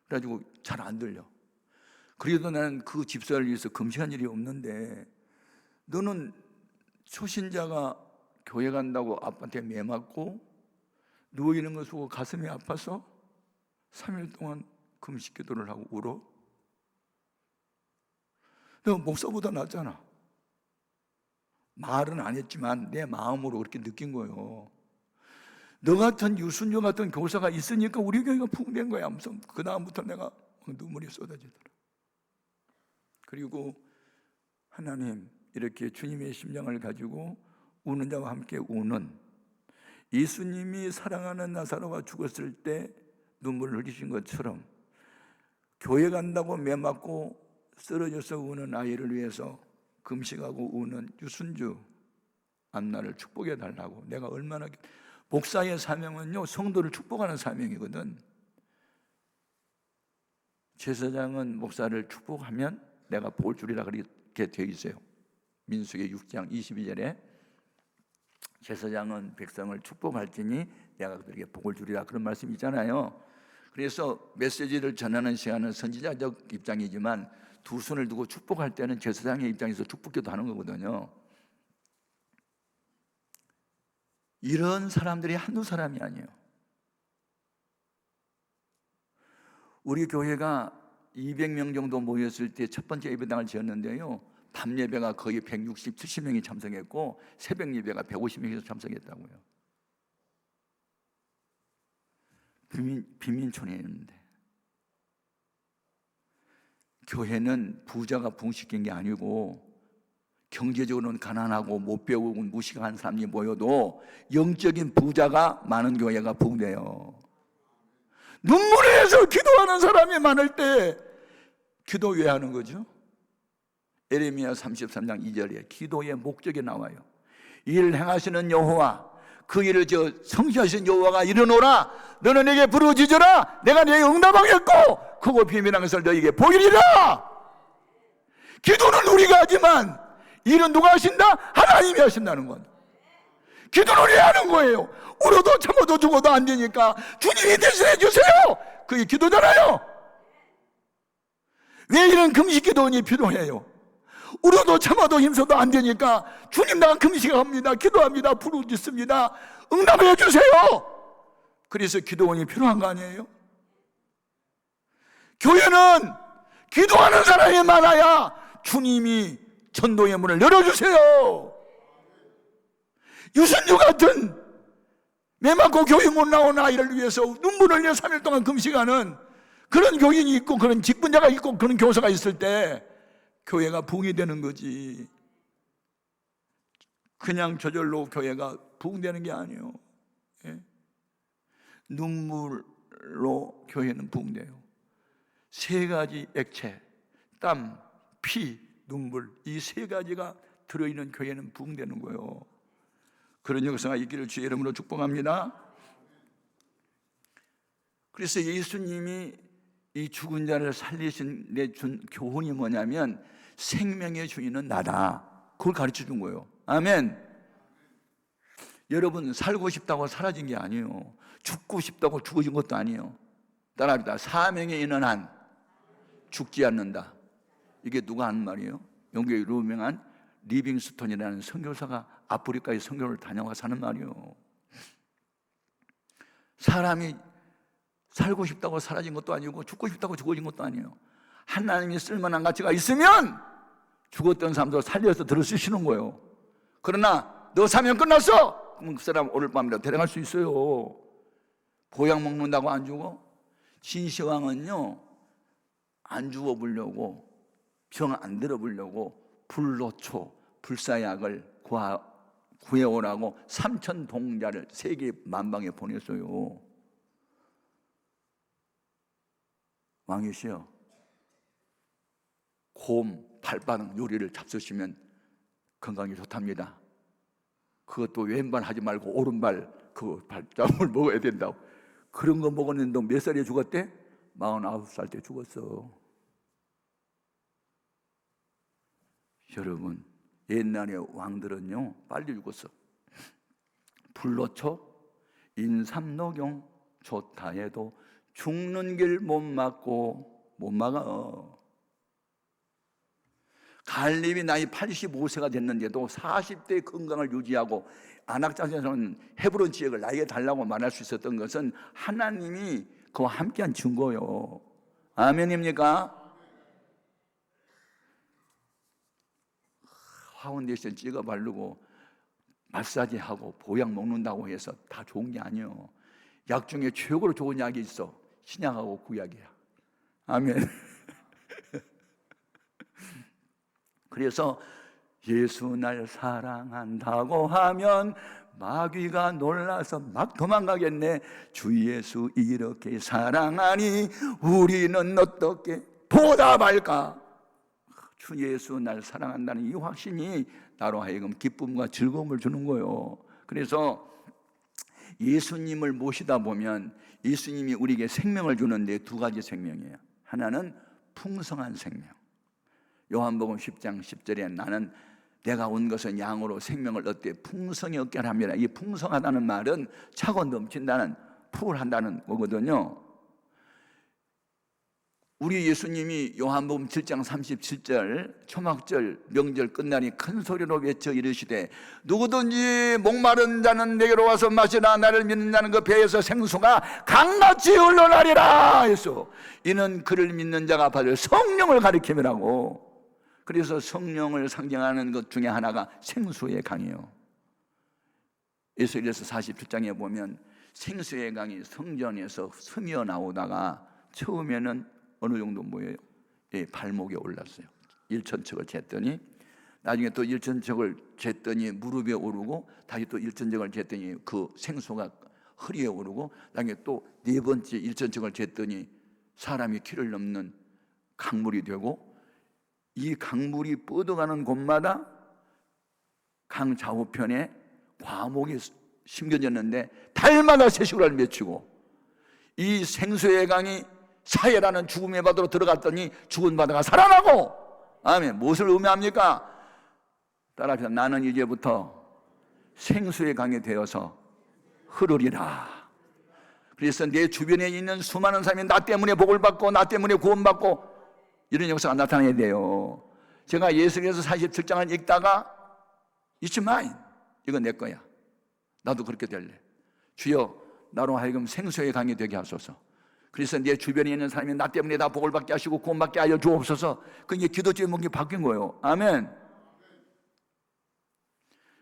B: 그래가지고 잘 안 들려. 그래도 나는 그 집사를 위해서 금식한 일이 없는데 너는 초신자가 교회 간다고 아빠한테 매 맞고 누워있는 거 보고 가슴이 아파서 3일 동안 금식 기도를 하고 울어? 너 목사보다 낫잖아. 말은 안 했지만 내 마음으로 그렇게 느낀 거예요. 너 같은 유순주 같은 교사가 있으니까 우리 교회가 부흥된 거야. 그 다음부터 내가 눈물이 쏟아지더라. 그리고 하나님, 이렇게 주님의 심장을 가지고 우는 자와 함께 우는 예수님이 사랑하는 나사로가 죽었을 때 눈물을 흘리신 것처럼 교회 간다고 매 맞고 쓰러져서 우는 아이를 위해서 금식하고 우는 유순주 안나를 축복해 달라고. 내가 얼마나 목사의 사명은요, 성도를 축복하는 사명이거든. 제사장은 목사를 축복하면 내가 볼 줄이라 그렇게 되어 있어요. 민수기 6장 22절에 제사장은 백성을 축복할지니 내가 그들에게 복을 주리라, 그런 말씀이 있잖아요. 그래서 메시지를 전하는 시간은 선지자적 입장이지만 두 손을 두고 축복할 때는 제사장의 입장에서 축복기도 하는 거거든요. 이런 사람들이 한두 사람이 아니에요. 우리 교회가 200명 정도 모였을 때 첫 번째 예배당을 지었는데요, 밤 예배가 거의 160, 70명이 참석했고 새벽 예배가 150명이 참석했다고요. 빈민촌에 있는데. 교회는 부자가 부흥시킨 게 아니고 경제적으로는 가난하고 못 배우고 무식한 사람이 모여도 영적인 부자가 많은 교회가 부흥돼요. 눈물에서 기도하는 사람이 많을 때 기도 왜 하는 거죠? 에레미야 33장 2절에 기도의 목적이 나와요. 이를 행하시는 여호와, 그 일을 성취하신 여호와가 이르노라. 너는 내게 부르짖으라. 내가 너에게 응답하겠고 크고 비밀한 것을 너에게 보이리라. 기도는 우리가 하지만 일은 누가 하신다? 하나님이 하신다는 건. 기도는 우리가 하는 거예요. 울어도 참아도 죽어도 안 되니까 주님이 대신해 주세요. 그게 기도잖아요. 왜 이런 금식 기도원이 필요해요? 울어도 참아도 힘써도 안 되니까 주님, 나 금식합니다, 기도합니다, 부르짖습니다, 응답해 주세요. 그래서 기도원이 필요한 거 아니에요? 교회는 기도하는 사람이 많아야 주님이 전도의 문을 열어주세요. 유선유 같은 매 맞고 교회 못 나온 아이를 위해서 눈물을 흘려 3일 동안 금식하는 그런 교인이 있고 그런 직분자가 있고 그런 교사가 있을 때 교회가 부흥이 되는 거지. 그냥 저절로 교회가 부흥되는 게 아니에요. 예? 눈물로 교회는 부흥돼요. 세 가지 액체, 땀, 피, 눈물, 이 세 가지가 들어있는 교회는 부흥되는 거예요. 그런 역사가 있기를 주의 이름으로 축복합니다. 그래서 예수님이 이 죽은 자를 살리신 데 준 교훈이 뭐냐면 생명의 주인은 나다. 그걸 가르쳐 준 거예요. 아멘. 여러분, 살고 싶다고 사라진 게 아니에요. 죽고 싶다고 죽어진 것도 아니에요. 따라합니다. 사명에 있는 한 죽지 않는다. 이게 누가 하는 말이에요? 영국의 유명한 리빙스톤이라는 선교사가 아프리카의 선교를 다녀와서 하는 말이에요. 사람이 살고 싶다고 사라진 것도 아니고 죽고 싶다고 죽어진 것도 아니에요. 하나님이 쓸만한 가치가 있으면 죽었던 사람도 살려서 들어 쓰시는 거예요. 그러나 너 사명 끝났어? 그럼 그 사람 오늘 밤이라도 데려갈 수 있어요. 보약 먹는다고 안 죽어? 진시황은요, 안 죽어보려고, 병 안 들어보려고 불로초, 불사약을 구해오라고 3,000 동자를 세계 만방에 보냈어요. 왕이시여, 곰, 발바닥 요리를 잡수시면 건강에 좋답니다. 그것도 왼발 하지 말고 오른발 그 발자국을 먹어야 된다고. 그런 거 먹었는데 너 몇 살에 죽었대? 49살 때 죽었어. 여러분, 옛날에 왕들은요 빨리 죽었어. 불로초, 인삼노경 좋다 해도 죽는 길 못 막고 못 막아. 갈렙이 나이 85세가 됐는데도 40대 건강을 유지하고 안악자에서는 헤브론 지역을 나에게 달라고 말할 수 있었던 것은 하나님이 그와 함께한 증거예요. 아멘입니까? 파운데이션 찍어 바르고 마사지하고 보약 먹는다고 해서 다 좋은 게 아니에요. 약 중에 최고로 좋은 약이 있어. 신약하고 구약이야. 아멘. 그래서 예수 날 사랑한다고 하면 마귀가 놀라서 막 도망가겠네. 주 예수 이렇게 사랑하니 우리는 어떻게 보답할까? 주 예수 날 사랑한다는 이 확신이 나로 하여금 기쁨과 즐거움을 주는 거예요. 그래서 예수님을 모시다 보면 예수님이 우리에게 생명을 주는데 두 가지 생명이에요. 하나는 풍성한 생명. 요한복음 10장 10절에 나는 내가 온 것은 양으로 생명을 얻되 풍성히 얻게 합니다. 이 풍성하다는 말은 차고 넘친다는, 풀한다는 거거든요. 우리 예수님이 요한복음 7장 37절 초막절 명절 끝나니 큰 소리로 외쳐 이르시되 누구든지 목마른 자는 내게로 와서 마시라. 나를 믿는 자는 그 배에서 생수가 강같이 흘러나리라 했소. 이는 그를 믿는 자가 받을 성령을 가리킴이라고. 그래서 성령을 상징하는 것 중에 하나가 생수의 강이에요. 에스겔서 47장에 보면 생수의 강이 성전에서 스며 나오다가 처음에는 어느 정도 뭐예요? 발목에 올랐어요. 1,000척을 쟀더니 나중에 또 1,000척을 쟀더니 무릎에 오르고 다시 또 1,000척을 쟀더니 그 생수가 허리에 오르고 나중에 또 네 번째 1,000척을 쟀더니 사람이 키를 넘는 강물이 되고 이 강물이 뻗어가는 곳마다 강 좌우편에 과목이 심겨졌는데 달마다 새시구를 맺히고, 이 생수의 강이 사해라는 죽음의 바다로 들어갔더니 죽은 바다가 살아나고, 아멘. 무엇을 의미합니까? 따라합시다. 나는 이제부터 생수의 강이 되어서 흐르리라. 그래서 내 주변에 있는 수많은 사람이 나 때문에 복을 받고 나 때문에 구원받고 이런 역사가 나타나야 돼요. 제가 예수께서 47장을 읽다가 It's mine, 이건 내 거야, 나도 그렇게 될래. 주여 나로 하여금 생수의 강이 되게 하소서. 그래서 내 주변에 있는 사람이 나 때문에 다 복을 받게 하시고 구원받게 하여 주옵소서. 그게 기도 제목이 바뀐 거예요. 아멘.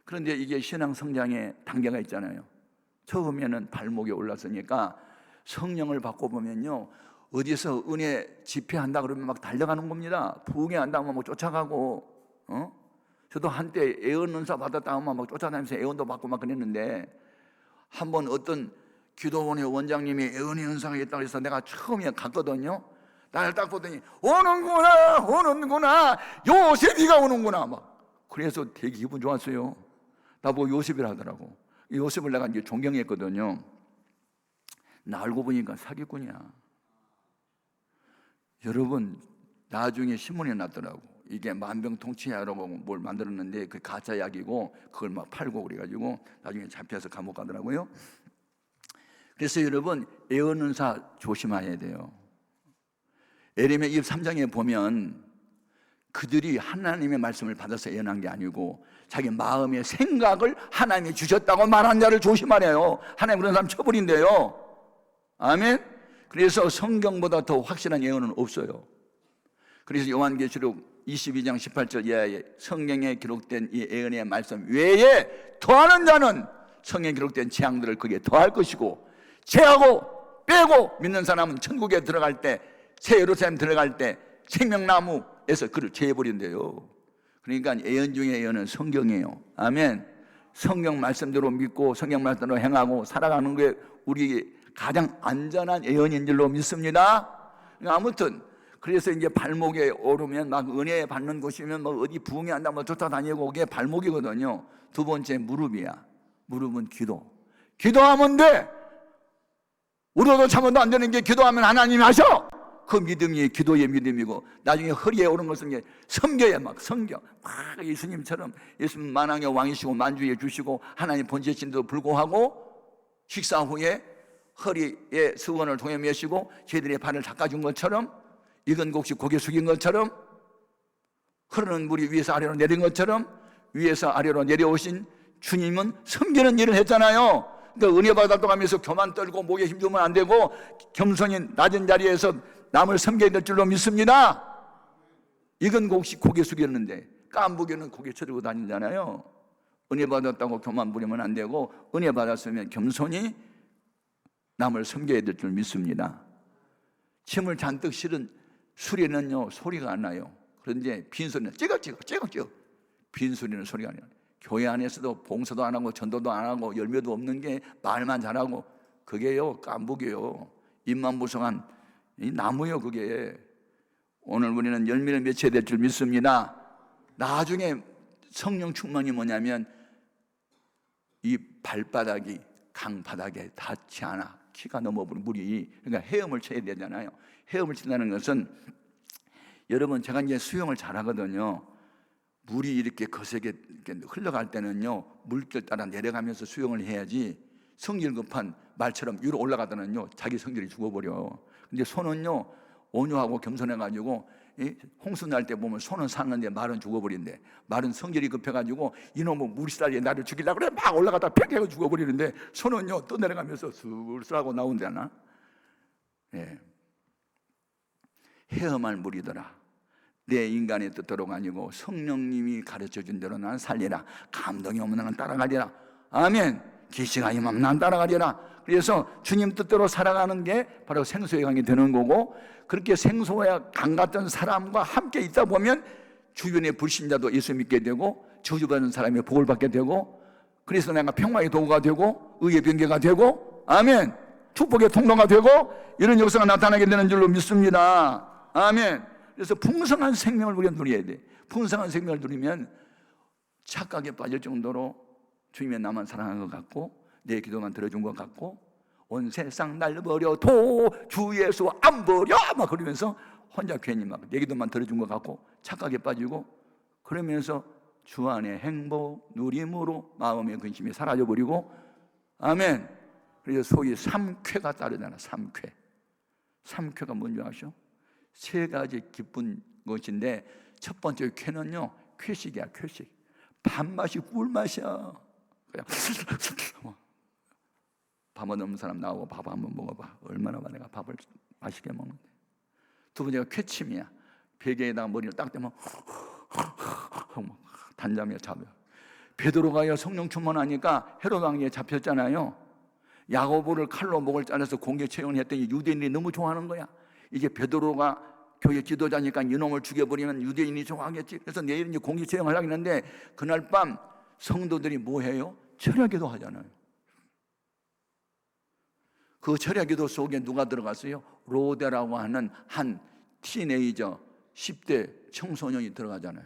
B: 그런데 이게 신앙 성장의 단계가 있잖아요. 처음에는 발목에 올랐으니까 성령을 받고 보면요, 어디서 은혜 집회한다 그러면 막 달려가는 겁니다. 부흥회한다 하면 막 쫓아가고, 저도 한때 애언 은사 받았다 하면 막 쫓아다니면서 애언도 받고 막 그랬는데, 한번 어떤 기도원의 원장님이 애언의 은사가 있다고 해서 내가 처음에 갔거든요. 나를 딱 보더니 오는구나 요셉이가 오는구나 막. 그래서 되게 기분 좋았어요. 나보고 요셉이라 하더라고. 요셉을 내가 이제 존경했거든요. 나 알고 보니까 사기꾼이야. 여러분, 나중에 신문이 났더라고. 이게 만병통치약이라고 뭘 만들었는데 그 가짜 약이고 그걸 막 팔고 그래가지고 나중에 잡혀서 감옥 가더라고요. 그래서 여러분, 애언은사 조심해야 돼요. 에레미야 23장에 보면 그들이 하나님의 말씀을 받아서 예언한 게 아니고 자기 마음의 생각을 하나님이 주셨다고 말한 자를 조심하래요. 하나님 그런 사람 처벌인데요. 아멘. 그래서 성경보다 더 확실한 예언은 없어요. 그래서 요한계시록 22장 18절 이하에 성경에 기록된 이 예언의 말씀 외에 더하는 자는 성경에 기록된 재앙들을 거기에 더할 것이고, 제하고 빼고 믿는 사람은 천국에 들어갈 때, 새 예루살렘 들어갈 때 생명나무에서 그를 제해버린대요. 그러니까 예언 중에 예언은 성경이에요. 아멘. 성경 말씀대로 믿고 성경 말씀대로 행하고 살아가는 게 우리 가장 안전한 예언인 줄로 믿습니다. 아무튼 그래서 이제 발목에 오르면 막 은혜 받는 곳이면 뭐 어디 부흥회 한다 뭐 쫓아다니고 그게 발목이거든요. 두 번째 무릎이야. 무릎은 기도하면 돼. 우리도 참아도 안 되는 게 기도하면 하나님이 하셔. 그 믿음이 기도의 믿음이고, 나중에 허리에 오른 것은 섬겨야 막 섬겨. 막 예수님처럼, 예수님 만왕의 왕이시고 만주해 주시고 하나님 본체신데도 불구하고 식사 후에 허리에 수건을 통해 메시고 저희들의 발을 닦아준 것처럼, 익은 곡식 고개 숙인 것처럼, 흐르는 물이 위에서 아래로 내린 것처럼 위에서 아래로 내려오신 주님은 섬기는 일을 했잖아요. 그러니까 은혜 받았다고 하면서 교만 떨고 목에 힘주면 안 되고 겸손히 낮은 자리에서 남을 섬겨야 될 줄로 믿습니다. 익은 곡식 고개 숙였는데 깐부기는 고개 쳐들고 다니잖아요. 은혜 받았다고 교만 부리면 안 되고, 은혜 받았으면 겸손히 남을 섬겨야 될 줄 믿습니다. 침을 잔뜩 실은 수레는요 소리가 안 나요. 그런데 빈소리는 찌걱찌걱 빈소리는 소리가 안 나요. 교회 안에서도 봉사도 안 하고 전도도 안 하고 열매도 없는 게 말만 잘하고, 그게요 깐부기요, 입만 부성한 이 나무요. 그게 오늘 우리는 열매를 맺혀야 될 줄 믿습니다. 나중에 성령 충만이 뭐냐면 이 발바닥이 강바닥에 닿지 않아. 키가 넘어버린 물이, 그러니까 헤엄을 쳐야 되잖아요. 헤엄을 친다는 것은, 여러분 제가 이제 수영을 잘하거든요. 물이 이렇게 거세게 이렇게 흘러갈 때는요 물길 따라 내려가면서 수영을 해야지, 성질 급한 말처럼 위로 올라가더는요 자기 성질이 죽어버려. 근데 손은요 온유하고 겸손해가지고 홍수 날 때 보면 손은 사는데 말은 죽어버린대. 말은 성질이 급해가지고 이놈은 물살에 나를 죽이려고 그래 막 올라가다 팽 해서 죽어버리는데, 손은요 또 내려가면서 술술하고 나온다나. 예. 헤엄할 물이더라. 내 인간의 뜻대로가 아니고 성령님이 가르쳐준 대로 난 살리라. 감동이 오면 나는 따라가리라. 아멘. 기시가 임하면 난 따라가리라. 그래서 주님 뜻대로 살아가는 게 바로 생수의 강이 되는 거고, 그렇게 생수의 강 같은 사람과 함께 있다 보면 주변의 불신자도 예수 믿게 되고 저주받는 사람이 복을 받게 되고, 그래서 내가 평화의 도구가 되고 의의 변개가 되고, 아멘, 축복의 통로가 되고 이런 역사가 나타나게 되는 줄로 믿습니다. 아멘. 그래서 풍성한 생명을 우리가 누려야 돼. 풍성한 생명을 누리면 착각에 빠질 정도로 주님의 나만 사랑하는 것 같고 내 기도만 들어준 것 같고 온 세상 날 버려도 주 예수 안 버려 막 그러면서 혼자 괜히 막 내 기도만 들어준 것 같고 착각에 빠지고 그러면서 주 안에 행복 누림으로 마음의 근심이 사라져버리고 아멘. 그래서 소위 삼쾌가 따르잖아. 삼쾌가 뭔지 아시죠? 세 가지 기쁜 것인데 첫 번째 쾌는요 쾌식이야. 쾌식. 밥맛이 꿀맛이야. 그냥 밥 없는 사람 나오고 밥 한번 먹어봐. 얼마나 내가 밥을 맛있게 먹는데. 두 번째가 쾌침이야. 베개에다가 머리를 딱 대면 단잠에 잡혀. 베드로가요 성령 충만하니까 헤롯 왕에게 잡혔잖아요. 야고보를 칼로 목을 잘라서 공개 처형을 했더니 유대인이 너무 좋아하는 거야. 이제 베드로가 교회 지도자니까 이놈을 죽여버리면 유대인이 좋아하겠지. 그래서 내일 이제 공개 처형을 하려고 했는데 그날 밤 성도들이 뭐 해요? 철야기도 하잖아요. 그 철야기도 속에 누가 들어갔어요? 로데라고 하는 한 티네이저 10대 청소년이 들어가잖아요.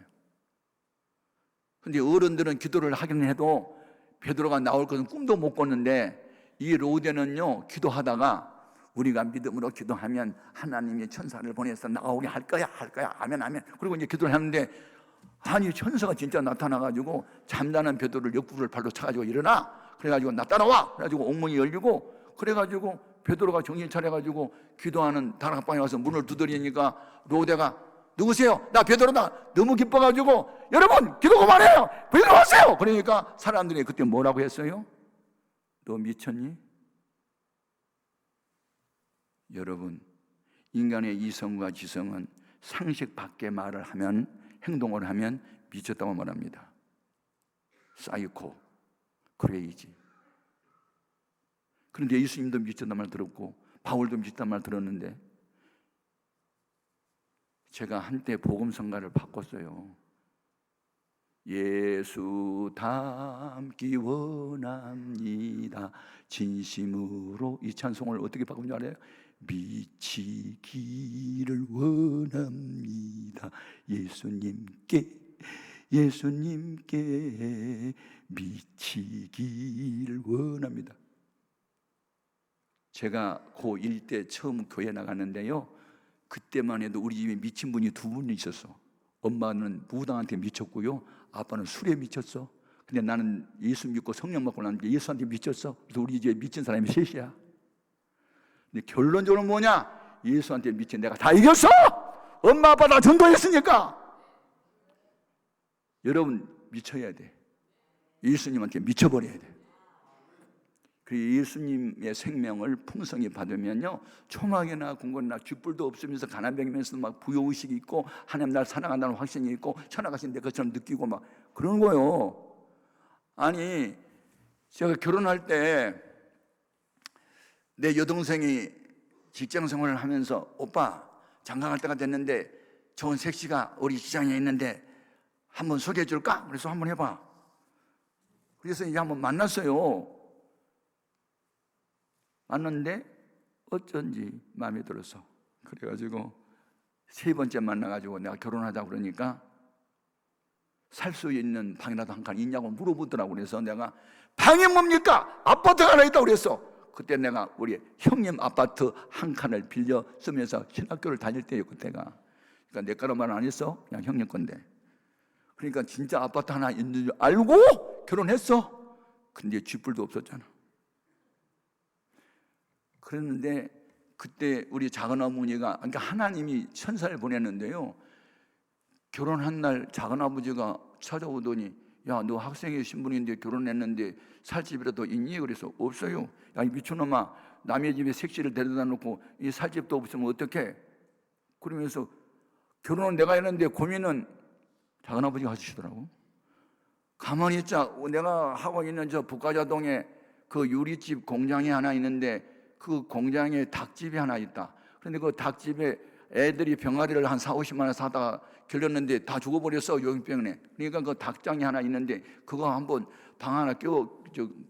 B: 근데 어른들은 기도를 하긴 해도 베드로가 나올 것은 꿈도 못 꿨는데 이 로데는요 기도하다가 우리가 믿음으로 기도하면 하나님이 천사를 보내서 나오게 할 거야 아멘 아멘. 그리고 이제 기도를 하는데 아니 천사가 진짜 나타나가지고 잠자는 베드로를 옆구리를 발로 차가지고 일어나 그래가지고 나 따라와 그래가지고 옥문이 열리고 그래가지고 베드로가 정신 차려가지고 기도하는 다락방에 와서 문을 두드리니까 로데가 누구세요? 나 베드로다. 너무 기뻐가지고 여러분 기도 그만해요. 베드로 왔어요. 그러니까 사람들이 그때 뭐라고 했어요? 너 미쳤니? 여러분 인간의 이성과 지성은 상식 밖의 말을 하면 행동을 하면 미쳤다고 말합니다. 사이코, 크레이지. 그런데 예수님도 미쳤단 말 들었고 바울도 미쳤단 말 들었는데 제가 한때 복음성가를 바꿨어요. 예수 닮기 원합니다 진심으로. 이 찬송을 어떻게 바꾼 줄 알아요? 미치기를 원합니다 예수님께 미치기를 원합니다. 제가 고1 때 처음 교회 나갔는데요 그때만 해도 우리 집에 미친 분이 두 분 있었어. 엄마는 무당한테 미쳤고요 아빠는 술에 미쳤어. 근데 나는 예수 믿고 성령 받고 나는데 예수한테 미쳤어. 그래서 우리 집에 미친 사람이 셋이야. 근데 결론적으로 뭐냐? 예수한테 미친 내가 다 이겼어. 엄마 아빠 다 전도했으니까. 여러분 미쳐야 돼. 예수님한테 미쳐버려야 돼. 그 예수님의 생명을 풍성히 받으면요 초막이나 궁궐이나 쥐뿔도 없으면서 가난뱅이면서도 막 부여의식이 있고 하나님 날 사랑한다는 확신이 있고 천하 가신 내 것처럼 느끼고 막 그런 거예요. 아니 제가 결혼할 때 내 여동생이 직장 생활을 하면서 오빠 장가 갈 때가 됐는데 좋은 섹시가 우리 시장에 있는데 한번 소개해 줄까? 그래서 한번 해봐. 그래서 이제 한번 만났어요. 만났는데 어쩐지 마음에 들어서 그래가지고 세 번째 만나가지고 내가 결혼하자고 그러니까 살 수 있는 방이라도 한 칸 있냐고 물어보더라고. 그래서 내가 방이 뭡니까? 아파트가 하나 있다고 그랬어. 그때 내가 우리 형님 아파트 한 칸을 빌려 쓰면서 신학교를 다닐 때예요 그때가. 그러니까 내 거로 말 안 했어. 그냥 형님 건데. 그러니까 진짜 아파트 하나 있는 줄 알고 결혼했어. 근데 쥐뿔도 없었잖아. 그랬는데 그때 우리 작은어머니가 그러니까 하나님이 천사를 보냈는데요 결혼한 날 작은아버지가 찾아오더니 야 너 학생의 신분인데 결혼했는데 살 집이라도 있니? 그래서 없어요. 야 이 미친놈아 남의 집에 색시를 데려다 놓고 이 살 집도 없으면 어떡해? 그러면서 결혼은 내가 했는데 고민은 작은아버지가 하시더라고. 가만히 있자. 내가 하고 있는 저 북가자동에 그 유리집 공장이 하나 있는데 그 공장에 닭집이 하나 있다. 그런데 그 닭집에 애들이 병아리를 한 4-50만 원 사다가 길렀는데 다 죽어버렸어 요병에. 그러니까 그 닭장이 하나 있는데 그거 한번 방 하나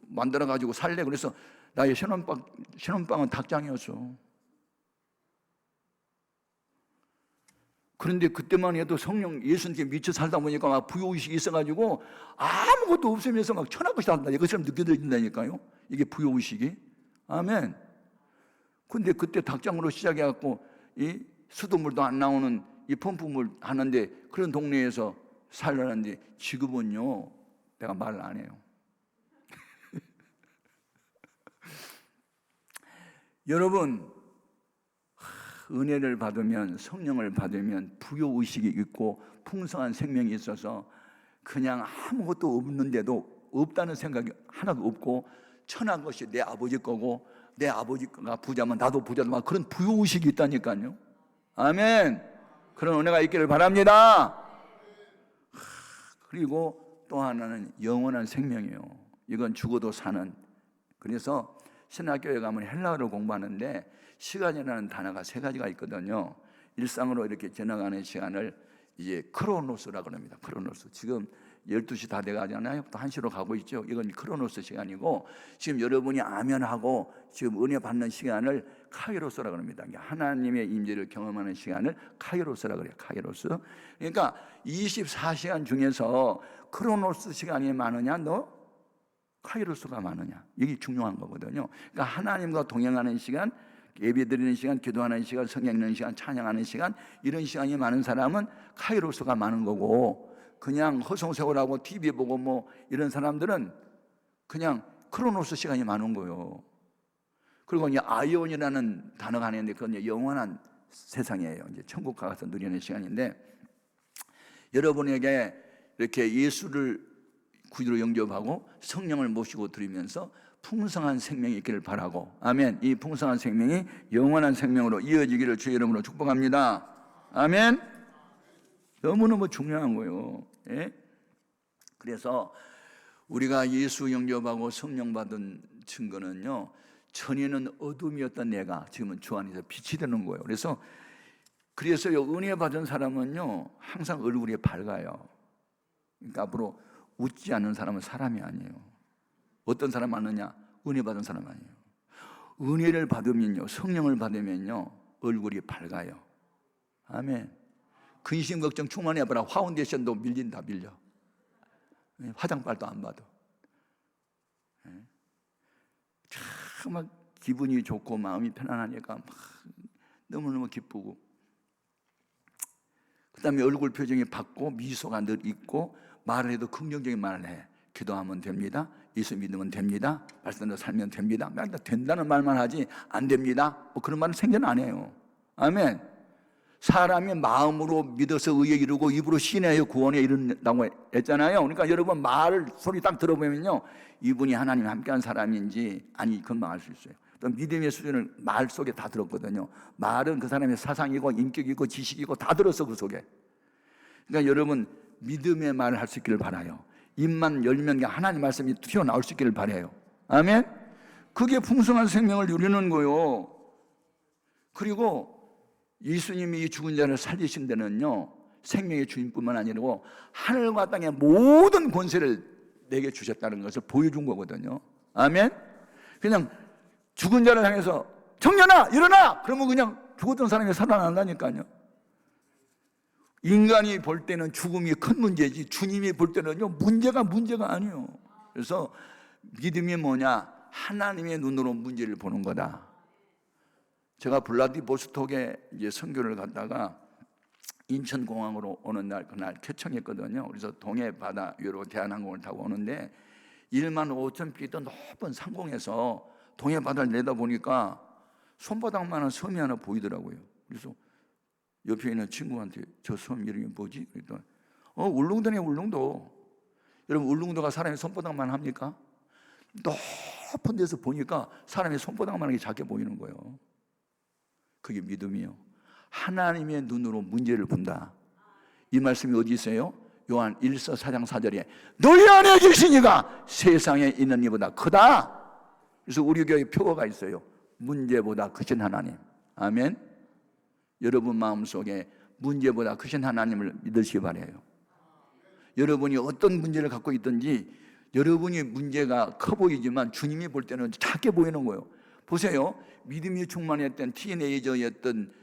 B: 만들어가지고 살래. 그래서 나의 신혼방은 닭장이었어. 그런데 그때만 해도 성령 예수님께 미쳐 살다 보니까 막 부요의식이 있어가지고 아무것도 없으면서 막 천한 것이 다른다 이것처럼 느껴진다니까요. 이게 부요의식이. 아멘. 근데 그때 닭장으로 시작해갖고 이 수돗물도 안 나오는 이 펌프물 하는데 그런 동네에서 살려는데 지금은요 내가 말을 안 해요. 여러분, 은혜를 받으면, 성령을 받으면 부요의식이 있고 풍성한 생명이 있어서 그냥 아무것도 없는데도 없다는 생각이 하나도 없고 천한 것이 내 아버지 거고 내 아버지가 부자면 나도 부자다, 그런 부요의식이 있다니까요. 아멘. 그런 은혜가 있기를 바랍니다. 그리고 또 하나는 영원한 생명이에요. 이건 죽어도 사는. 그래서 신학교에 가면 헬라어를 공부하는데 시간이라는 단어가 세 가지가 있거든요. 일상으로 이렇게 지나가는 시간을 이제 크로노스라고 합니다. 크로노스. 지금 12시 다 돼가잖아요. 또 1시로 가고 있죠. 이건 크로노스 시간이고, 지금 여러분이 아멘하고 지금 은혜 받는 시간을 카이로스라고 합니다. 하나님의 임재를 경험하는 시간을 카이로스라고 그래요. 카이로스. 그러니까 24시간 중에서 크로노스 시간이 많으냐, 너 카이로스가 많으냐, 이게 중요한 거거든요. 그러니까 하나님과 동행하는 시간, 예배드리는 시간, 기도하는 시간, 성경 읽는 시간, 찬양하는 시간, 이런 시간이 많은 사람은 카이로스가 많은 거고, 그냥 허송세월하고 TV 보고 뭐 이런 사람들은 그냥 크로노스 시간이 많은 거예요. 그리고 이제 아이온이라는 단어가 하나 있는데 그건 영원한 세상이에요. 이제 천국 가서 누리는 시간인데, 여러분에게 이렇게 예수를 구주로 영접하고 성령을 모시고 드리면서 풍성한 생명이 있기를 바라고, 아멘. 이 풍성한 생명이 영원한 생명으로 이어지기를 주의 이름으로 축복합니다. 아멘. 너무너무 중요한 거예요. 예? 그래서 우리가 예수 영접하고 성령 받은 증거는요, 전에는 어둠이었던 내가 지금은 주 안에서 빛이 되는 거예요. 그래서요, 은혜 받은 사람은요 항상 얼굴이 밝아요. 그러니까 앞으로 웃지 않는 사람은 사람이 아니에요. 어떤 사람 아느냐? 은혜 받은 사람 아니에요. 은혜를 받으면요, 성령을 받으면요 얼굴이 밝아요. 아멘. 근심 걱정 충만해봐라. 파운데이션도 밀린다, 밀려. 화장빨도 안 받아. 막 기분이 좋고 마음이 편안하니까 막 너무너무 기쁘고, 그 다음에 얼굴 표정이 밝고 미소가 늘 있고, 말을 해도 긍정적인 말을 해. 기도하면 됩니다. 예수 믿으면 됩니다. 말씀대로 살면 됩니다. 된다는 말만 하지 안 됩니다, 뭐 그런 말은 생전 안 해요. 아멘. 사람이 마음으로 믿어서 의에 이르고 입으로 신뢰하여 구원에 이른다고 했잖아요. 그러니까 여러분 말 소리 딱 들어보면요, 이분이 하나님 함께한 사람인지 아니 금방 알 수 있어요. 또 믿음의 수준을 말 속에 다 들었거든요. 말은 그 사람의 사상이고 인격이고 지식이고 다 들었어, 그 속에. 그러니까 여러분 믿음의 말을 할 수 있기를 바라요. 입만 열면 하나님 말씀이 튀어나올 수 있기를 바라요. 아멘. 그게 풍성한 생명을 누리는 거예요. 그리고 예수님이 이 죽은 자를 살리신 데는요, 생명의 주인뿐만 아니고 하늘과 땅의 모든 권세를 내게 주셨다는 것을 보여준 거거든요. 아멘. 그냥 죽은 자를 향해서 청년아 일어나! 그러면 그냥 죽었던 사람이 살아난다니까요. 인간이 볼 때는 죽음이 큰 문제지 주님이 볼 때는요 문제가 아니에요. 그래서 믿음이 뭐냐? 하나님의 눈으로 문제를 보는 거다. 제가 블라디보스톡에 이제 선교를 갔다가 인천공항으로 오는 날, 그날 개청했거든요. 그래서 동해 바다 위로 대한항공을 타고 오는데 15,000피트 높은 상공에서 동해 바다를 내다보니까 손바닥만한 섬이 하나 보이더라고요. 그래서 옆에 있는 친구한테 저 섬 이름이 뭐지? 그랬더니 울릉도네, 울릉도. 여러분 울릉도가 사람의 손바닥만 합니까? 높은 데서 보니까 사람의 손바닥만하게 작게 보이는 거예요. 그게 믿음이요. 하나님의 눈으로 문제를 본다. 이 말씀이 어디 있어요? 요한 1서 4장 4절에 너희 안에 계신 이가 세상에 있는 이보다 크다. 그래서 우리 교회 표어가 있어요. 문제보다 크신 하나님. 아멘. 여러분 마음속에 문제보다 크신 하나님을 믿으시기 바라요. 여러분이 어떤 문제를 갖고 있든지 여러분이 문제가 커 보이지만 주님이 볼 때는 작게 보이는 거예요. 보세요. 믿음이 충만했던 티네이저였던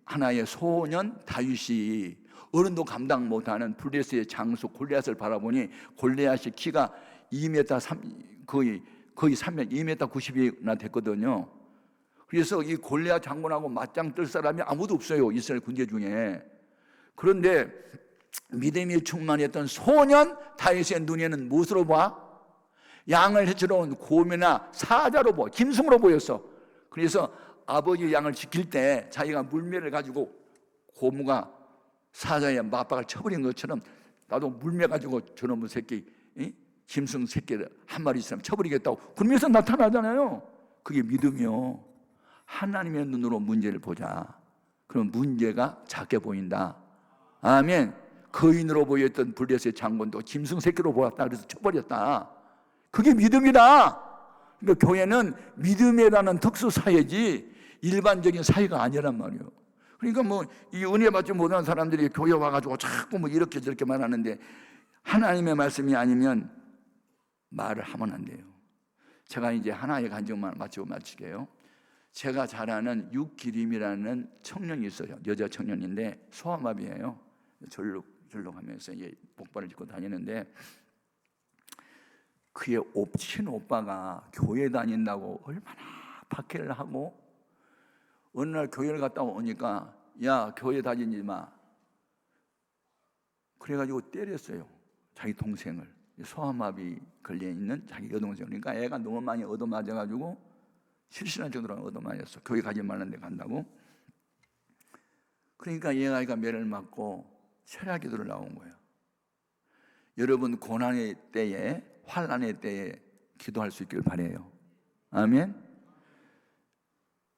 B: 하나의 소년 다윗이 어른도 감당 못하는 블레셋의 장수 골리앗을 바라보니 골리앗이 키가 2m 3, 거의 3m, 2m 90이나 됐거든요. 그래서 이 골리앗 장군하고 맞짱 뜰 사람이 아무도 없어요, 이스라엘 군대 중에. 그런데 믿음이 충만했던 소년 다윗의 눈에는 무엇으로 봐? 양을 해치러 온 곰이나 사자로 보여, 짐승으로 보였어. 그래서 아버지 양을 지킬 때 자기가 물매를 가지고 고무가 사자의 맞박을 쳐버린 것처럼 나도 물매 가지고 저놈의 새끼, 짐승 새끼를 한 마리 있으면 쳐버리겠다고 그러면서 나타나잖아요. 그게 믿음이요. 하나님의 눈으로 문제를 보자. 그럼 문제가 작게 보인다. 아멘. 거인으로 보였던 블레셋 장군도 짐승 새끼로 보았다. 그래서 쳐버렸다. 그게 믿음이다. 그러니까 교회는 믿음이라는 특수 사회지 일반적인 사회가 아니란 말이에요. 그러니까 뭐 이 은혜 받지 못하는 사람들이 교회 와가지고 자꾸 뭐 이렇게 저렇게 말하는데 하나님의 말씀이 아니면 말을 하면 안 돼요. 제가 이제 하나의 간증만 마치게요. 제가 잘 아는 육기림이라는 청년이 있어요. 여자 청년인데 소아마비예요. 절룩하면서 복발을 짚고 다니는데 그의 친오빠가 교회 다닌다고 얼마나 박해를 하고 어느 날 교회를 갔다 오니까 야 교회 다니지 마 그래가지고 때렸어요. 자기 동생을. 소아마비 걸려있는 자기 여동생. 그러니까 애가 너무 많이 얻어맞아가지고 실신할 정도로 얻어맞았어. 교회 가지 말라는 데 간다고. 그러니까 얘가 매를 맞고 철야기도를 나온 거예요. 여러분 고난의 때에 환난의 때에 기도할 수 있길 바라요. 아멘.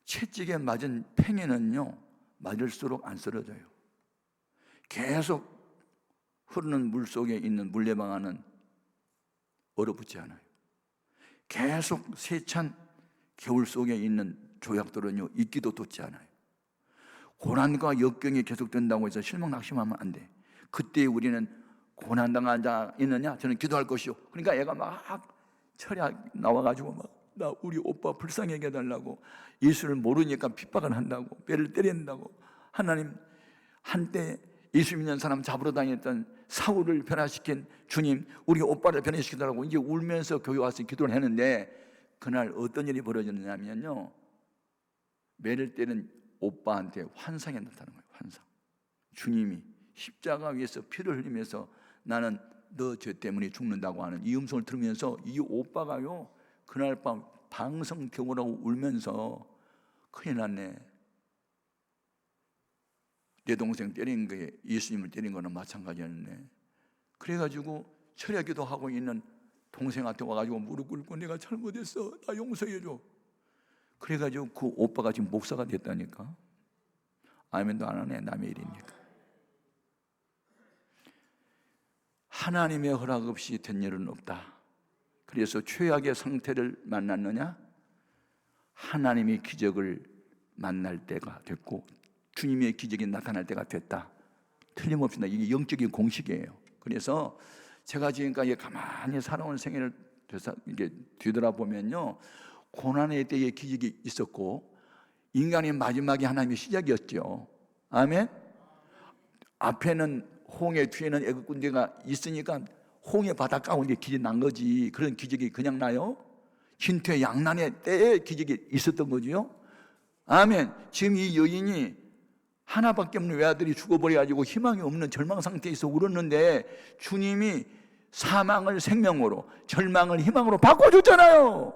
B: 채찍에 맞은 팽이는요 맞을수록 안 쓰러져요. 계속 흐르는 물 속에 있는 물레방아는 얼어붙지 않아요. 계속 세찬 겨울 속에 있는 조약돌은요 이끼도 돋지 않아요. 고난과 역경이 계속된다고 해서 실망 낙심하면 안 돼. 그때 우리는 고난당한 자 있느냐? 저는 기도할 것이요. 그러니까 애가 막 철야 나와가지고 막 나 우리 오빠 불쌍하게 해달라고 예수를 모르니까 핍박을 한다고 배를 때린다고. 하나님 한때 예수 믿는 사람 잡으러 다녔던 사울을 변화시킨 주님 우리 오빠를 변화시키더라고. 이제 울면서 교회 와서 기도를 했는데 그날 어떤 일이 벌어졌냐면요 매를 때는 오빠한테 환상이 나타나는 거예요. 환상. 주님이 십자가 위에서 피를 흘리면서 나는 너 죄 때문에 죽는다고 하는 이 음성을 들으면서 이 오빠가요 그날 밤 방성경호라고 울면서 큰일 났네. 내 동생 때린 게 예수님을 때린 거는 마찬가지였네. 그래가지고 철야기도 하고 있는 동생한테 와가지고 무릎 꿇고 내가 잘못했어 나 용서해줘. 그래가지고 그 오빠가 지금 목사가 됐다니까. 아멘도 안 하네. 남의 일이니까. 하나님의 허락 없이 된 일은 없다. 그래서 최악의 상태를 만났느냐? 하나님의 기적을 만날 때가 됐고 주님의 기적이 나타날 때가 됐다. 틀림없이 이게 영적인 공식이에요. 그래서 제가 지금까지 가만히 살아온 생애를 이게 뒤돌아보면요 고난의 때에 기적이 있었고 인간의 마지막이 하나님의 시작이었죠. 아멘. 앞에는 홍해, 뒤에는 애국 군대가 있으니까 홍해 바다 가운데 기적이 난 거지. 그런 기적이 그냥 나요? 진퇴 양난의 때에 기적이 있었던 거죠. 아멘. 지금 이 여인이 하나밖에 없는 외아들이 죽어버려가지고 희망이 없는 절망 상태에서 울었는데 주님이 사망을 생명으로, 절망을 희망으로 바꿔줬잖아요.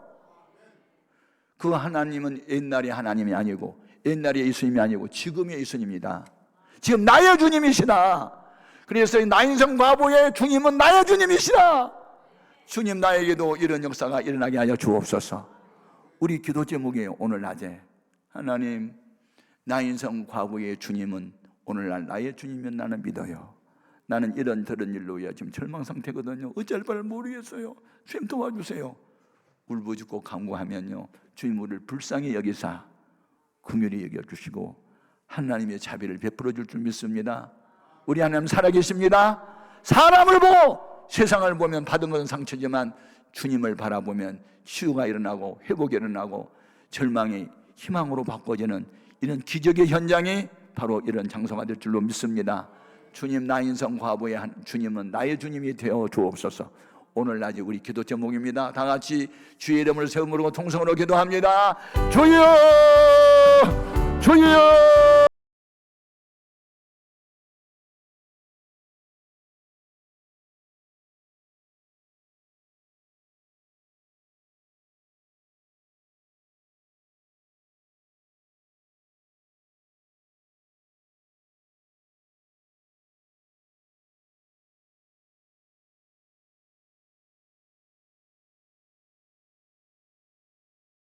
B: 그 하나님은 옛날의 하나님이 아니고 옛날의 예수님이 아니고 지금의 예수님입니다. 지금 나의 주님이시다. 그래서 나인성 과부의 주님은 나의 주님이시다. 주님 나에게도 이런 역사가 일어나게 하여 주옵소서. 우리 기도 제목이에요. 오늘 낮에 하나님 나인성 과부의 주님은 오늘날 나의 주님이면 나는 믿어요. 나는 이런 저런 일로 지금 절망 상태거든요. 어쩔 바를 모르겠어요. 주님 도와주세요. 울부짖고 간구하면요 주님 우리를 불쌍히 여기사 긍휼히 여겨주시고 하나님의 자비를 베풀어 줄 줄 믿습니다. 우리 하나님 살아계십니다. 사람을 보고 세상을 보면 받은 것은 상처지만 주님을 바라보면 치유가 일어나고 회복이 일어나고 절망이 희망으로 바꿔지는 이런 기적의 현장이 바로 이런 장소가 될 줄로 믿습니다. 주님, 나인성 과부의 한 주님은 나의 주님이 되어 주옵소서. 오늘 낮에 우리 기도 제목입니다. 다 같이 주의 이름을 세움으로 통성으로 기도합니다. 주여, 주여.